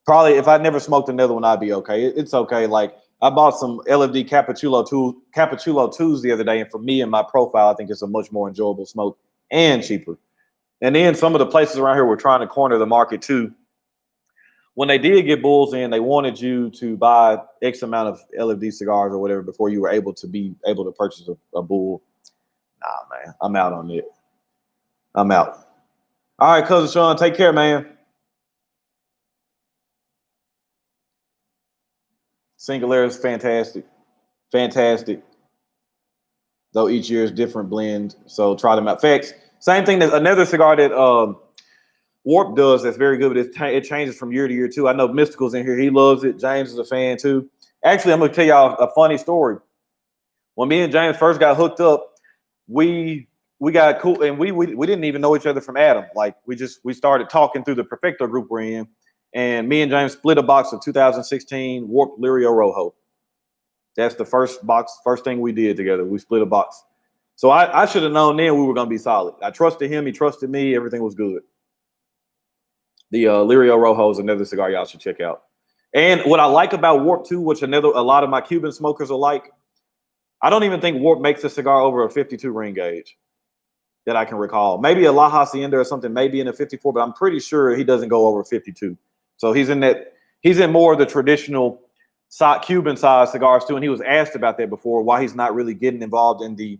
probably if I never smoked another one, I'd be okay. It's okay. Like I bought some LFD Cappuccino 2s the other day, and for me and my profile, I think it's a much more enjoyable smoke and cheaper. And then some of the places around here were trying to corner the market too. When they did get bulls in, they wanted you to buy X amount of LFD cigars or whatever before you were able to purchase a bull. Nah, man, I'm out on it. I'm out. All right, cousin Sean, take care, man. Singular is fantastic. Fantastic. Though each year is different blend. So try them out. Facts. Same thing. There's another cigar that Warp does that's very good, but it changes from year to year too. I know Mystical's in here. He loves it. James is a fan too. Actually, I'm going to tell y'all a funny story. When me and James first got hooked up, we got cool, and we didn't even know each other from Adam. Like we started talking through the Perfecto group we're in, and me and James split a box of 2016 Warped Lirio Rojo. That's the first thing we did together. We split a box. So I should have known then we were going to be solid. I trusted him. He trusted me. Everything was good. The Lirio Rojo is another cigar y'all should check out. And what I like about Warp 2, which a lot of my Cuban smokers are like, I don't even think Warp makes a cigar over a 52 ring gauge that I can recall. Maybe a La Hacienda or something, maybe in a 54, but I'm pretty sure he doesn't go over 52. So he's in more of the traditional Cuban size cigars too. And he was asked about that before, why he's not really getting involved in the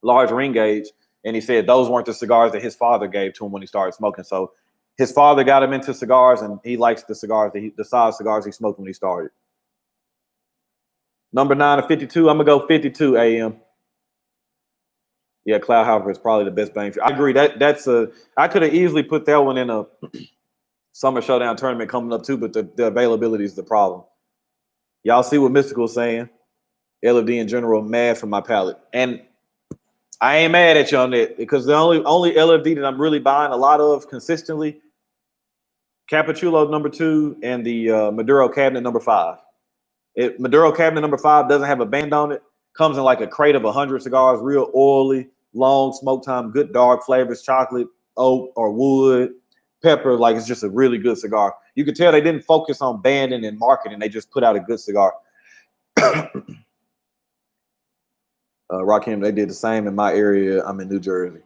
large ring gauge. And he said those weren't the cigars that his father gave to him when he started smoking. So His father got him into cigars, and he likes the cigars, the size cigars he smoked when he started. Number 9 of 52. I'm gonna go 52 AM. Yeah, Cloud Hopper is probably the best bang. I agree. I could have easily put that one in a Summer Showdown tournament coming up too, but the availability is the problem. Y'all see what Mystical's saying? LFD in general, mad for my palate. And I ain't mad at you on that because the only LFD that I'm really buying a lot of consistently, Capuchulo number 2 and the Maduro Cabinet number 5. Maduro Cabinet number 5 doesn't have a band on it. Comes in like a crate of 100 cigars, real oily, long smoke time, good dark flavors, chocolate, oak, or wood, pepper. Like it's just a really good cigar. You can tell they didn't focus on banding and marketing. They just put out a good cigar. Rakim, they did the same in my area. I'm in New Jersey.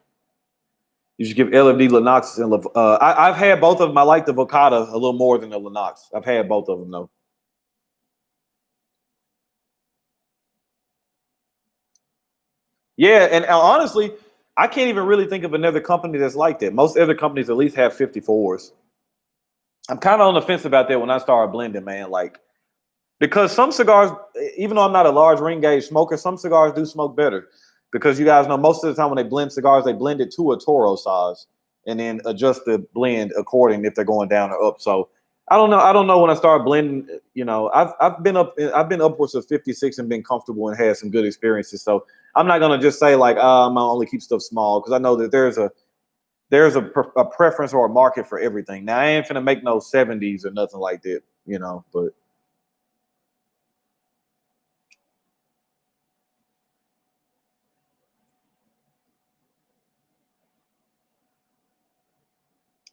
You should give LFD Lennox and I've had both of them. I like the Vocata a little more than the Lennox. I've had both of them though. Yeah, and honestly, I can't even really think of another company that's like that. Most other companies at least have 54s. I'm kind of on the fence about that when I started blending, man. Like, because some cigars, even though I'm not a large ring gauge smoker, some cigars do smoke better. Because you guys know most of the time when they blend cigars, they blend it to a Toro size and then adjust the blend according if they're going down or up. So I don't know. I don't know when I start blending. You know, I've been upwards of 56 and been comfortable and had some good experiences. So I'm not gonna just say like I'm gonna only keep stuff small because I know that there's a preference or a market for everything. Now I ain't finna make no 70s or nothing like that, you know. But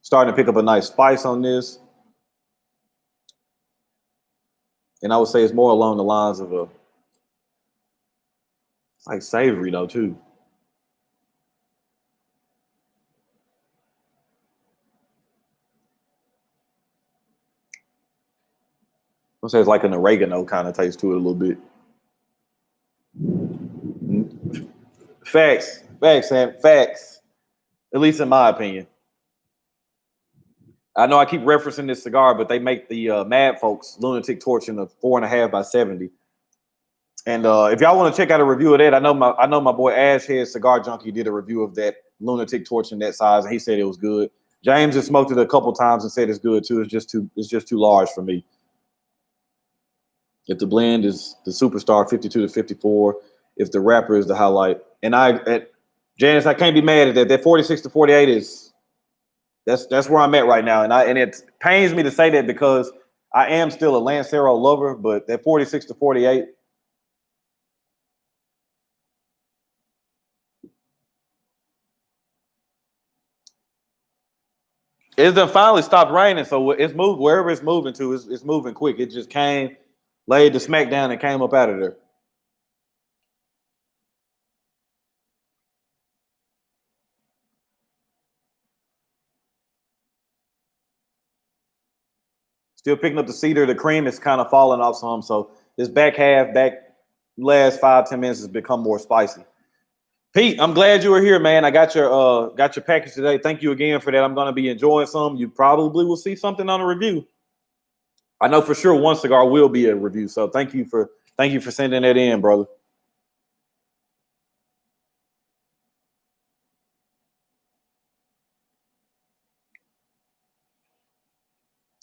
starting to pick up a nice spice on this, and I would say it's more along the lines of a like savory though too. I'll say it's like an oregano kind of taste to it a little bit. Facts, Sam, facts. At least in my opinion. I know I keep referencing this cigar, but they make the Mad Folks Lunatic Torch in a 4.5 by 70. And if y'all want to check out a review of that, I know my boy Ashhead Cigar Junkie did a review of that Lunatic Torch in that size, and he said it was good. James has smoked it a couple times and said it's good too. It's just too large for me. If the blend is the Superstar 52 to 54, if the wrapper is the highlight, and Janice, I can't be mad at that. That 46 to 48 is that's where I'm at right now, and it pains me to say that because I am still a Lancero lover, but that 46 to 48. It's done finally stopped raining, so it's moved wherever it's moving to. It's moving quick. It just came, laid the smack down, and came up out of there. Still picking up the cedar. The cream is kind of falling off some. So this back last 5-10 minutes has become more spicy. Pete, I'm glad you were here, man. I got your package today. Thank you again for that. I'm gonna be enjoying some. You probably will see something on a review. I know for sure one cigar will be a review. So thank you for sending that in, brother.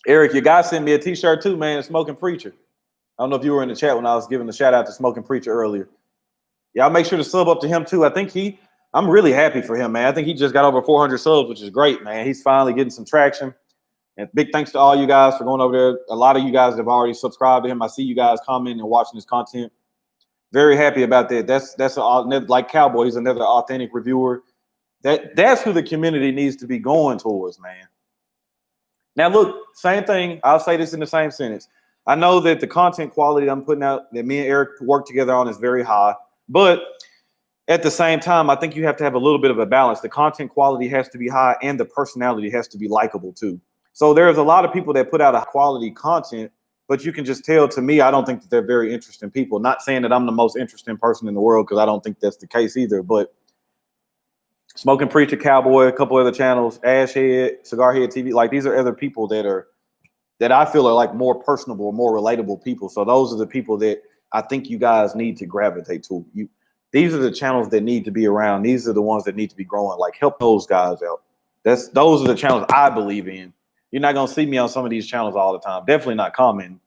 Eric, your guy sent me a t-shirt too, man. Smoking Preacher. I don't know if you were in the chat when I was giving the shout out to Smoking Preacher earlier. Y'all make sure to sub up to him too. I'm really happy for him, man. I think he just got over 400 subs, which is great, man. He's finally getting some traction. And big thanks to all you guys for going over there. A lot of you guys have already subscribed to him. I see you guys commenting and watching his content. Very happy about that. That's like Cowboy. He's another authentic reviewer. That's who the community needs to be going towards, man. Now, look, same thing. I'll say this in the same sentence. I know that the content quality I'm putting out that me and Eric work together on is very high, but at the same time, I think you have to have a little bit of a balance. The content quality has to be high and the personality has to be likable too. So there's a lot of people that put out a quality content, but you can just tell to me, I don't think that they're very interesting people. Not saying that I'm the most interesting person in the world because I don't think that's the case either, but Smoking Preacher, Cowboy, a couple other channels, Ash Head, Cigar Head TV. Like these are other people that I feel are like more personable, more relatable people. So those are the people that I think you guys need to gravitate to. These are the channels that need to be around. These are the ones that need to be growing. Like help those guys out. Those are the channels I believe in. You're not gonna see me on some of these channels all the time. Definitely not commenting.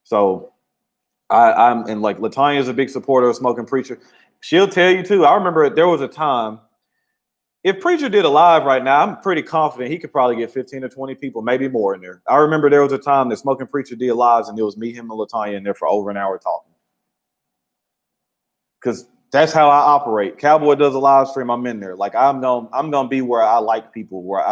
So I'm and like Latanya's a big supporter of Smoking Preacher. She'll tell you too. I remember there was a time. If Preacher did a live right now, I'm pretty confident he could probably get 15 or 20 people, maybe more in there. I remember there was a time that Smoking Preacher did lives and it was me, him, and Latanya in there for over an hour talking. Because that's how I operate. Cowboy does a live stream, I'm in there. Like I'm gonna be where I like people, where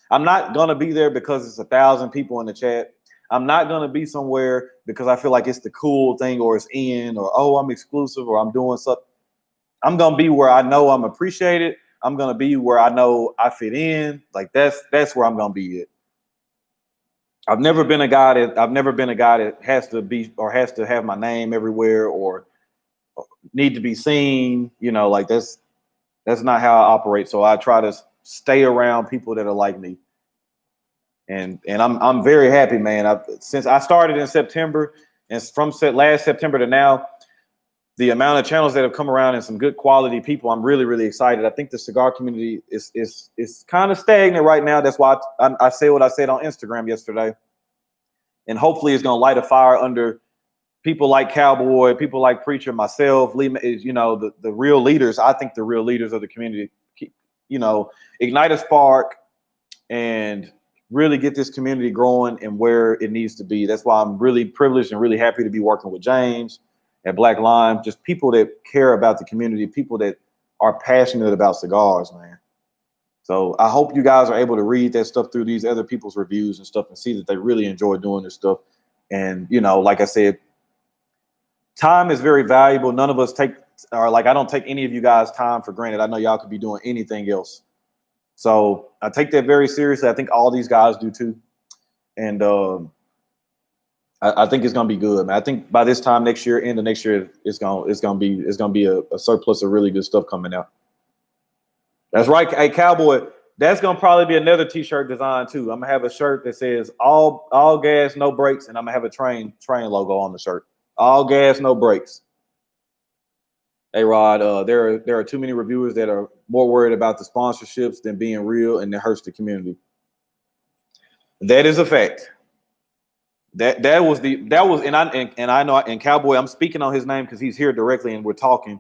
I'm not gonna be there because it's 1,000 people in the chat. I'm not gonna be somewhere because I feel like it's the cool thing or it's in or oh, I'm exclusive or I'm doing something. I'm gonna be where I know I'm appreciated. I'm gonna be where I know I fit in. Like that's where I'm gonna be at. I've never been a guy that has to be or has to have my name everywhere or need to be seen. You know, like that's not how I operate. So I try to stay around people that are like me. And I'm very happy, man. Since I started in September, and from last September to now, the amount of channels that have come around and some good quality people, I'm really, really excited. I think the cigar community is kind of stagnant right now. That's why I say what I said on Instagram yesterday. And hopefully it's going to light a fire under people like Cowboy, people like Preacher, myself, Lee, you know, the real leaders. I think the real leaders of the community, you know, ignite a spark and really get this community growing and where it needs to be. That's why I'm really privileged and really happy to be working with James at Black Lime, just people that care about the community, people that are passionate about cigars, man. So I hope you guys are able to read that stuff through these other people's reviews and stuff and see that they really enjoy doing this stuff. And, you know, like I said, time is very valuable. None of us I don't take any of you guys' time for granted. I know y'all could be doing anything else. So I take that very seriously. I think all these guys do too. And I think it's gonna be good, man. I think by this time next year, end of next year, it's gonna be a surplus of really good stuff coming out. That's right, hey Cowboy. That's gonna probably be another T-shirt design too. I'm gonna have a shirt that says all gas, no brakes, and I'm gonna have a train logo on the shirt. All gas, no brakes. Hey Rod, there are too many reviewers that are more worried about the sponsorships than being real, and it hurts the community. That is a fact. And I know, and Cowboy, I'm speaking on his name because he's here directly and we're talking.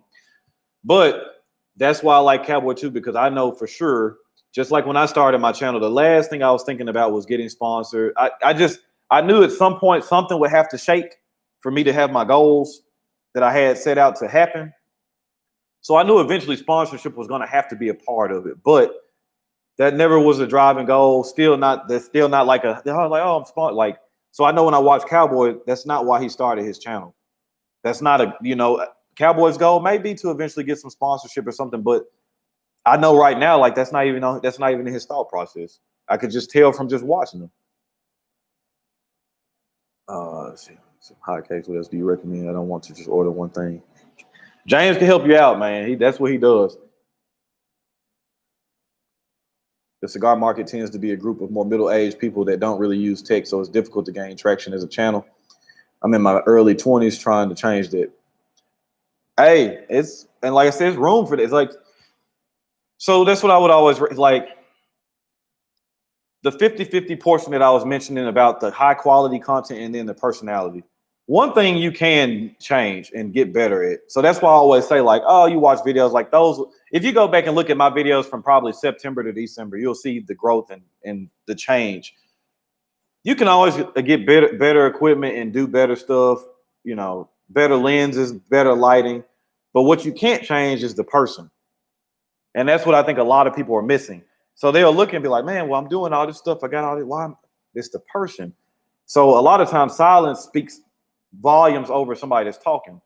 But that's why I like Cowboy too, because I know for sure, just like when I started my channel, the last thing I was thinking about was getting sponsored. I knew at some point something would have to shake for me to have my goals that I had set out to happen. So I knew eventually sponsorship was going to have to be a part of it, but that never was a driving goal. That's still not like I'm sponsored. Like, so I know when I watch Cowboy, that's not why he started his channel. That's not Cowboy's goal may be to eventually get some sponsorship or something, but I know right now, like that's not even in his thought process. I could just tell from just watching him. Let's see, some hot cakes. What else do you recommend? I don't want to just order one thing. James can help you out, man. That's what he does. The cigar market tends to be a group of more middle-aged people that don't really use tech, so it's difficult to gain traction as a channel. I'm in my early 20s trying to change that. Hey, and like I said, there's room for this. Like, so that's what I would always like. The 50-50 portion that I was mentioning about the high quality content and then the personality. One thing you can change and get better at. So that's why I always say, like, oh, you watch videos like those. If you go back and look at my videos from probably September to December, you'll see the growth and the change. You can always get better equipment and do better stuff, you know, better lenses, better lighting. But what you can't change is the person. And that's what I think a lot of people are missing. So they'll look and be like, man, well, I'm doing all this stuff. I got all this. Why? It's the person. So a lot of times silence speaks volumes over somebody that's talking.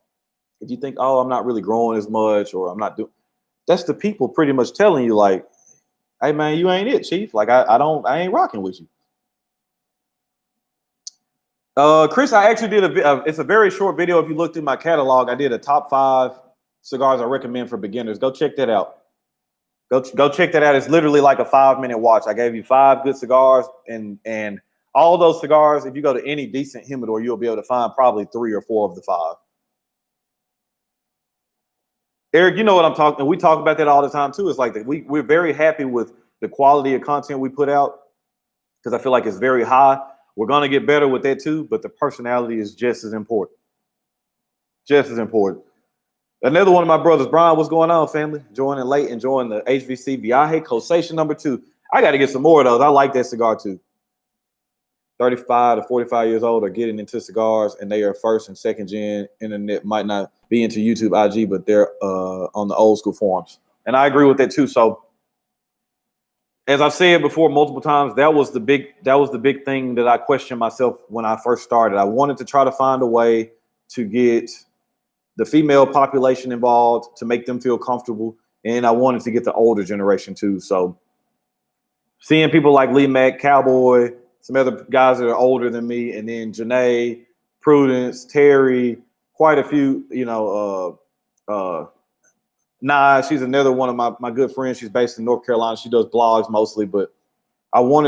If you think, oh, I'm not really growing as much or I'm not doing, that's the people pretty much telling you like, hey man, you ain't it, chief. Like I ain't rocking with you. Chris, I actually did it's a very short video. If you looked in my catalog, I did a top 5 cigars I recommend for beginners. Go check that out. Go check that out. It's literally like a 5-minute watch. I gave you 5 good cigars, and all those cigars, if you go to any decent humidor, you'll be able to find probably 3 or 4 of the 5. Eric, you know what I'm talking. We talk about that all the time too. It's like that we're very happy with the quality of content we put out because I feel like it's very high. We're gonna get better with that too, but the personality is just as important. Just as important. Another one of my brothers, Brian, what's going on, family? Joining late, enjoying the HVC Viaje Cosation #2. I got to get some more of those. I like that cigar too. 35 to 45 years old are getting into cigars, and they are first and second gen. Internet might not be into YouTube, IG, but they're on the old school forums. And I agree with that too. So, as I've said before multiple times, that was the big thing that I questioned myself when I first started. I wanted to try to find a way to get the female population involved to make them feel comfortable. And I wanted to get the older generation too. So seeing people like Lee Mack, Cowboy, some other guys that are older than me, and then Janae, Prudence, Terry, quite a few, Nah, she's another one of my good friends. She's based in North Carolina. She does blogs mostly, but I was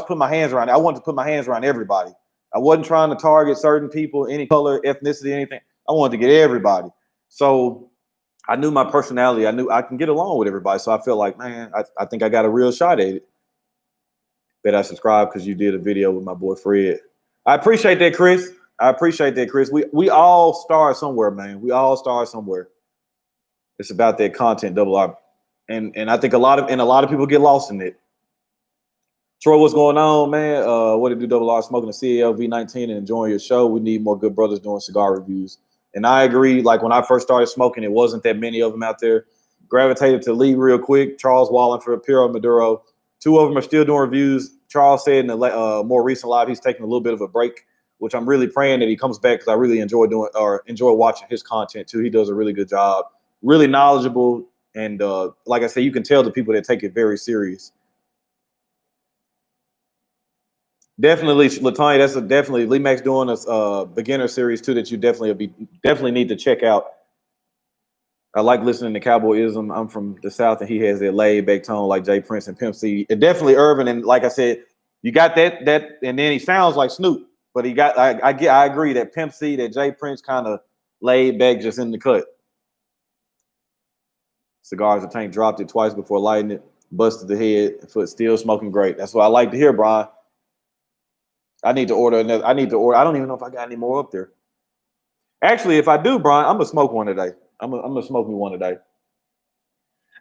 putting my hands around it. I wanted to put my hands around everybody. I wasn't trying to target certain people, any color, ethnicity, anything. I wanted to get everybody. So I knew my personality. I knew I can get along with everybody. So I feel like, man, I think I got a real shot at it. Bet I subscribed because you did a video with my boy Fred. I appreciate that, Chris. We all start somewhere, man. We all start somewhere. It's about that content, double R. And I think a lot of people get lost in it. Troy, what's going on, man? What it do, double R? Smoking a CL V19 and enjoying your show. We need more good brothers doing cigar reviews. And I agree. Like when I first started smoking, it wasn't that many of them out there. Gravitated to Lee real quick. Charles Wallenford, Piero Maduro. 2 of them are still doing reviews. Charles said in the more recent live, he's taking a little bit of a break, which I'm really praying that he comes back because I really enjoy watching his content too. He does a really good job, really knowledgeable, and like I said, you can tell the people that take it very serious. Definitely, Latanya. That's definitely Lee Max doing a beginner series too that you definitely need to check out. I like listening to Cowboyism. I'm from the South, and he has that laid back tone like Jay Prince and Pimp C. And definitely Irvin. And like I said, you got that, and then he sounds like Snoop. But he got, I agree that Pimp C, that Jay Prince kind of laid back, just in the cut. Cigars, the tank dropped it twice before lighting it, busted the head, foot still smoking great. That's what I like to hear, Brian. I need to order another. I don't even know if I got any more up there. Actually, if I do, Brian, I'm gonna smoke one today. I'm gonna smoke me one today.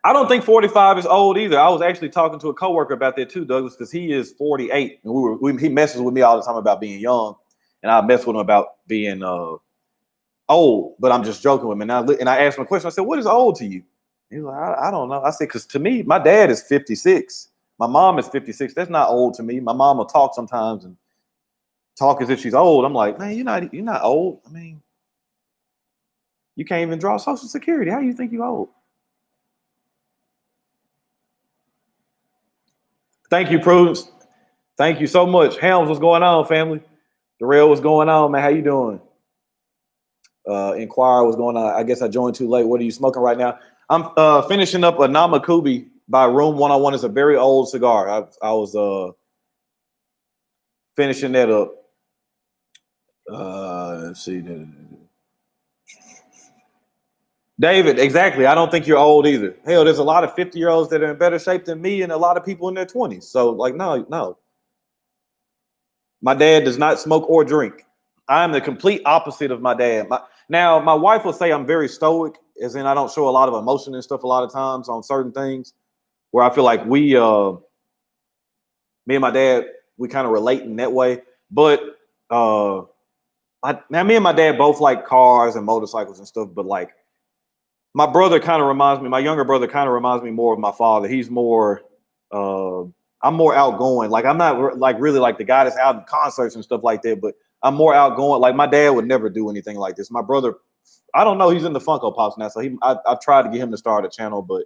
I don't think 45 is old either. I was actually talking to a coworker about that too, Douglas, because he is 48, and he messes with me all the time about being young, and I mess with him about being old. But I'm just joking with him. And I asked him a question. I said, "What is old to you?" He was like, "I don't know." I said, "Because to me, my dad is 56. My mom is 56. That's not old to me. My mom will talk sometimes and talk as if she's old." I'm like, "Man, you're not old. I mean, you can't even draw Social Security. How do you think you're old?" Thank you, Prudence. Thank you so much. Helms, what's going on, family? Darrell, what's going on, man? How you doing? Inquire, what's going on? I guess I joined too late. What are you smoking right now? I'm finishing up a Namakubi by Room 101. It's a very old cigar. I was finishing that up. Let's see. David, exactly. I don't think you're old either. Hell, there's a lot of 50-year-olds that are in better shape than me and a lot of people in their 20s. So, like, no. My dad does not smoke or drink. I am the complete opposite of my dad. Now, my wife will say I'm very stoic, as in I don't show a lot of emotion and stuff a lot of times on certain things, where I feel like me and my dad, we kind of relate in that way. But me and my dad both like cars and motorcycles and stuff, but like, my younger brother kind of reminds me more of my father. He's more, I'm more outgoing. Like, I'm not like really like the guy that's out in concerts and stuff like that, but I'm more outgoing. Like, my dad would never do anything like this. My brother, I don't know, he's into Funko Pops now. So I've tried to get him to start a channel, but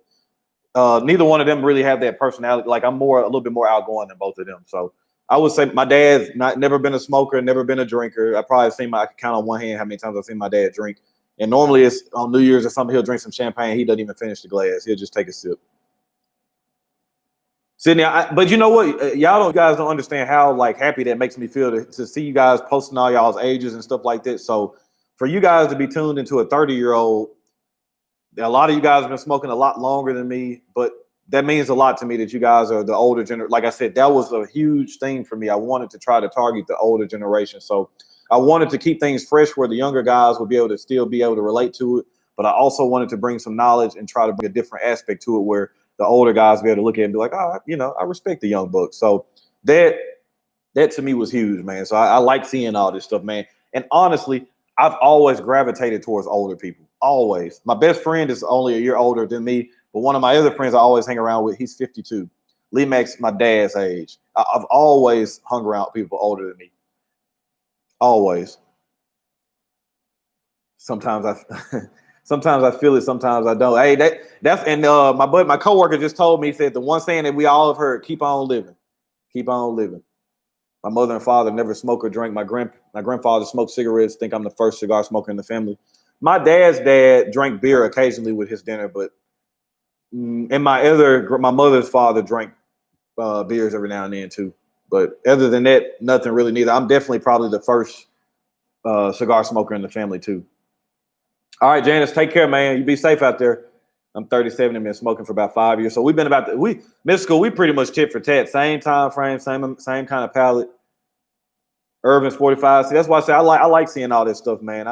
neither one of them really have that personality. Like, I'm a little bit more outgoing than both of them. So I would say my dad's never been a smoker, never been a drinker. I can count on one hand how many times I've seen my dad drink. And normally it's on New Year's or something, he'll drink some champagne. He doesn't even finish the glass. He'll just take a sip. Sydney, but you know what? Y'all guys don't understand how like happy that makes me feel to see you guys posting all y'all's ages and stuff like that. So for you guys to be tuned into a 30-year-old, a lot of you guys have been smoking a lot longer than me, but that means a lot to me that you guys are the older generation. Like I said, that was a huge thing for me. I wanted to try to target the older generation. So I wanted to keep things fresh where the younger guys would be able to still be able to relate to it. But I also wanted to bring some knowledge and try to bring a different aspect to it where the older guys be able to look at it and be like, oh, you know, I respect the young bucks. So that to me was huge, man. So I like seeing all this stuff, man. And honestly, I've always gravitated towards older people. Always. My best friend is only a year older than me, but one of my other friends I always hang around with, he's 52. Lee Max, my dad's age. I've always hung around people older than me. Always. Sometimes I feel it, sometimes I don't. Hey, that's and my coworker just told me, he said the one saying that we all have heard, keep on living. Keep on living. My mother and father never smoked or drank. My grandfather smoked cigarettes. I think I'm the first cigar smoker in the family. My dad's dad drank beer occasionally with his dinner, but and my mother's father drank beers every now and then too. But other than that, nothing really neither. I'm definitely probably the first cigar smoker in the family too. All right, Janice, take care, man. You be safe out there. I'm 37 and been smoking for about 5 years. So we've been middle school, we pretty much tit for tat. Same time frame, same kind of palette. Irvin's 45. See, that's why I say I like seeing all this stuff, man.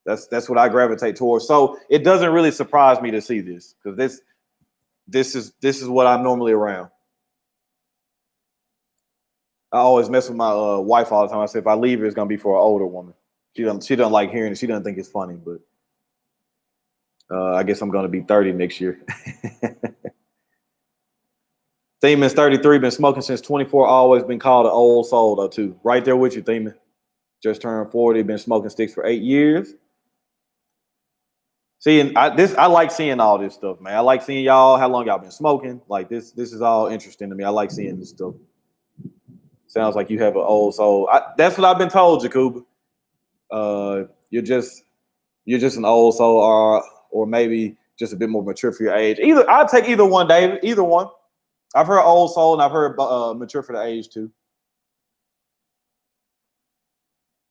That's what I gravitate towards. So it doesn't really surprise me to see this because this is what I'm normally around. I always mess with my wife all the time. I say if I leave her, it's gonna be for an older woman. She doesn't like hearing it. She doesn't think it's funny, but I guess I'm gonna be 30 next year. Theman's 33, been smoking since 24. Always been called an old soul though too. Right there with you, Theman. Just turned 40. Been smoking sticks for 8 years. Seeing I like seeing all this stuff, man. I like seeing y'all. How long y'all been smoking? Like this is all interesting to me. I like seeing this stuff. Sounds like you have an old soul. That's what I've been told, Jacob. You're just an old soul, or maybe just a bit more mature for your age. I'll take either one, David. Either one. I've heard old soul and I've heard mature for the age too.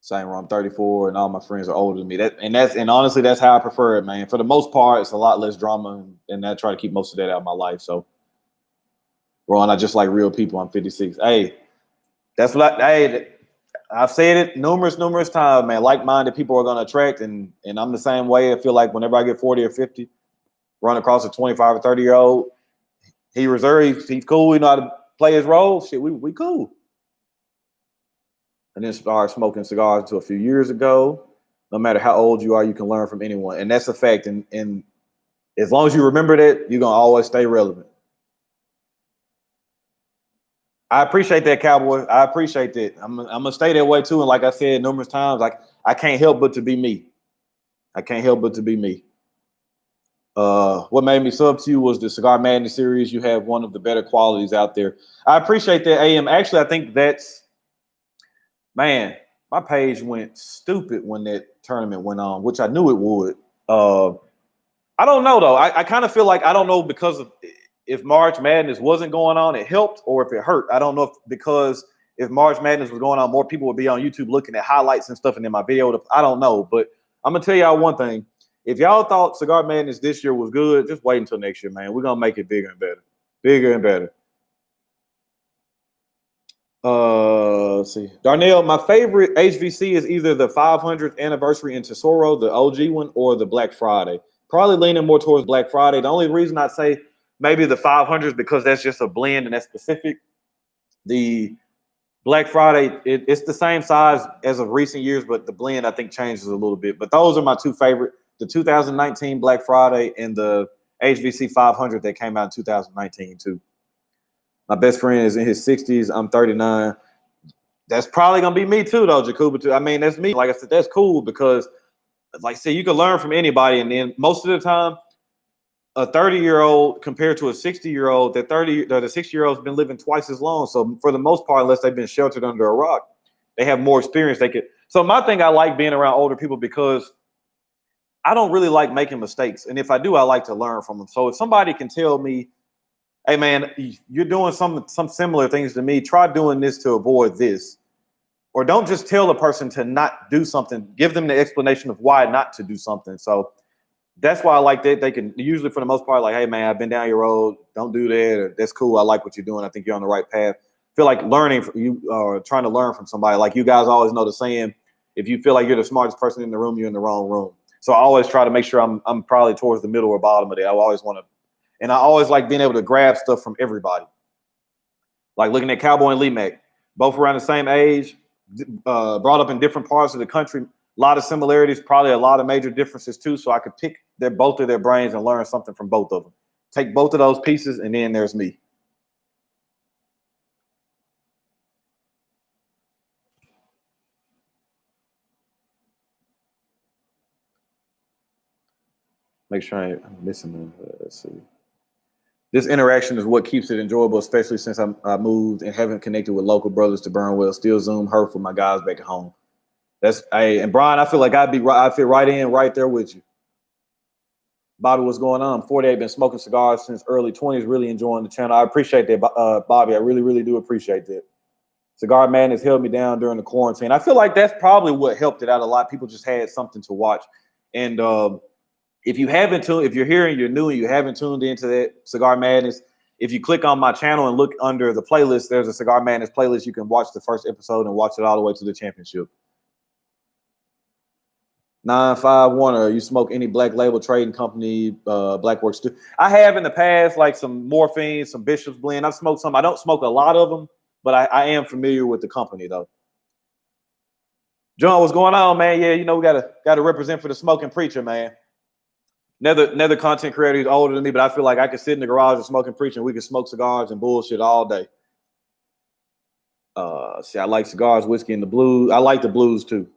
Same where I'm 34 and all my friends are older than me. And honestly, that's how I prefer it, man. For the most part, it's a lot less drama, and I try to keep most of that out of my life. So, Ron, I just like real people. I'm 56. Hey, that's what I've said it numerous times, man. Like-minded people are going to attract, and I'm the same way. I feel like whenever I get 40 or 50, run across a 25 or 30-year-old, he reserved, he's cool. He know how to play his role. Shit, we cool. And then started smoking cigars until a few years ago. No matter how old you are, you can learn from anyone, and that's a fact. And as long as you remember that, you're gonna always stay relevant. I appreciate that, Cowboy. I appreciate that. I'm gonna stay that way too. And like I said numerous times, like I can't help but to be me. I can't help but to be me. What made me sub to you was the Cigar Madness series. You have one of the better qualities out there. I appreciate that, AM. Actually, I think that's, man, my page went stupid when that tournament went on, which I knew it would. I don't know, though. I kind of feel like, I don't know, because of if March Madness wasn't going on, it helped, or if it hurt. I don't know because if March Madness was going on, more people would be on YouTube looking at highlights and stuff, and then my video. I don't know, but I'm going to tell y'all one thing. If y'all thought Cigar Madness this year was good, just wait until next year, man. We're going to make it bigger and better. Bigger and better. Let's see. Darnell, my favorite HVC is either the 500th anniversary in Tesoro, the OG one, or the Black Friday. Probably leaning more towards Black Friday. The only reason I say maybe the 500 is because that's just a blend and that's specific. The Black Friday, it's the same size as of recent years, but the blend I think changes a little bit. But those are my two favorite: the 2019 Black Friday and the HVC 500 that came out in 2019 too. My best friend is in his 60s. I'm 39. That's probably gonna be me too, though, Jacoba. Too. I mean, that's me. Like I said, that's cool because, like I said, you can learn from anybody, and then most of the time, a 30-year-old compared to a 60-year-old, the 60-year-old's been living twice as long. So for the most part, unless they've been sheltered under a rock, they have more experience. So my thing, I like being around older people because I don't really like making mistakes. And if I do, I like to learn from them. So if somebody can tell me, hey man, you're doing some similar things to me, try doing this to avoid this. Or don't just tell a person to not do something, give them the explanation of why not to do something. So that's why I like that. They can usually, for the most part, like, hey man, I've been down your road. Don't do that. Or, that's cool. I like what you're doing. I think you're on the right path. Feel like learning from you or trying to learn from somebody. Like you guys always know the saying, if you feel like you're the smartest person in the room, you're in the wrong room. So I always try to make sure I'm probably towards the middle or bottom of it. I always want to, and I always like being able to grab stuff from everybody. Like looking at Cowboy and Lee Mack, both around the same age, brought up in different parts of the country. A lot of similarities, probably a lot of major differences too. So I could pick both of their brains and learn something from both of them. Take both of those pieces, and then there's me. Make sure I'm missing them. Let's see. This interaction is what keeps it enjoyable, especially since I moved and haven't connected with local brothers to Burnwell. Still Zoom hurt for my guys back at home. That's hey, and Brian, I feel like I fit right in right there with you. Bobby, what's going on? 48, been smoking cigars since early 20s, really enjoying the channel. I appreciate that, Bobby. I really, really do appreciate that. Cigar Madness held me down during the quarantine. I feel like that's probably what helped it out a lot. People just had something to watch. And if you're here and you're new and you haven't tuned into that Cigar Madness, if you click on my channel and look under the playlist, there's a Cigar Madness playlist. You can watch the first episode and watch it all the way to the championship. 951, or you smoke any black label trading company, black works too? I have in the past, like some Morphine, some Bishop's Blend. I've smoked some. I don't smoke a lot of them, but I am familiar with the company though. John, what's going on, man? Yeah, you know we gotta represent for the smoking preacher, man. Another content creator who's older than me, but I feel like I could sit in the garage and smoking preacher, and we could smoke cigars and bullshit all day. See, I like cigars, whiskey, and the blues. I like the blues too.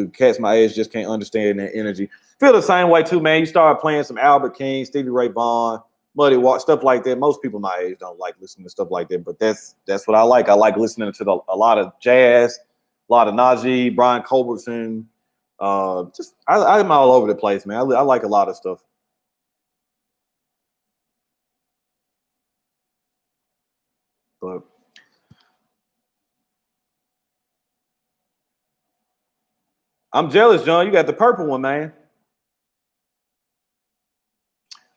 Cats my age just can't understand that energy. Feel the same way too, man. You start playing some Albert King, Stevie Ray Vaughan, Muddy Waters, stuff like that. Most people my age don't like listening to stuff like that, but that's what I like. I like listening to a lot of jazz, a lot of Najee, Brian Culbertson. I'm all over the place, man. I like a lot of stuff. But I'm jealous, John. You got the purple one, man.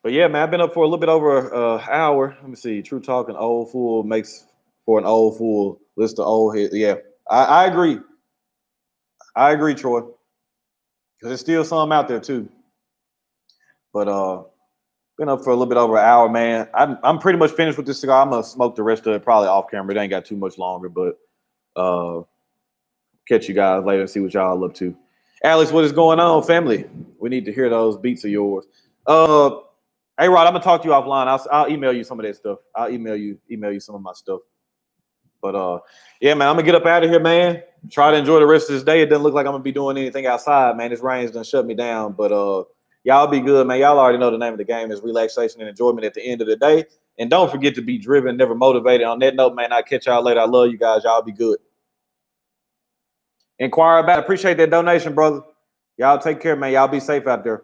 But yeah, man, I've been up for a little bit over an hour. Let me see. True Talking Old Fool makes for an old fool. List of old heads. Yeah, I agree. I agree, Troy. Because there's still some out there too. But been up for a little bit over an hour, man. I'm pretty much finished with this cigar. I'm gonna smoke the rest of it probably off camera. It ain't got too much longer, but catch you guys later and see what y'all up to. Alex, what is going on, family? We need to hear those beats of yours. Hey Rod, I'm gonna talk to you offline. I'll email you some of that stuff. I'll email you some of my stuff. But yeah, man, I'm gonna get up out of here, man. Try to enjoy the rest of this day. It doesn't look like I'm gonna be doing anything outside, man. This rain's done shut me down. But y'all be good, man. Y'all already know the name of the game is relaxation and enjoyment at the end of the day. And don't forget to be driven, never motivated. On that note, man, I'll catch y'all later. I love you guys. Y'all be good. Inquire about it. Appreciate that donation, brother. Y'all take care, man. Y'all be safe out there.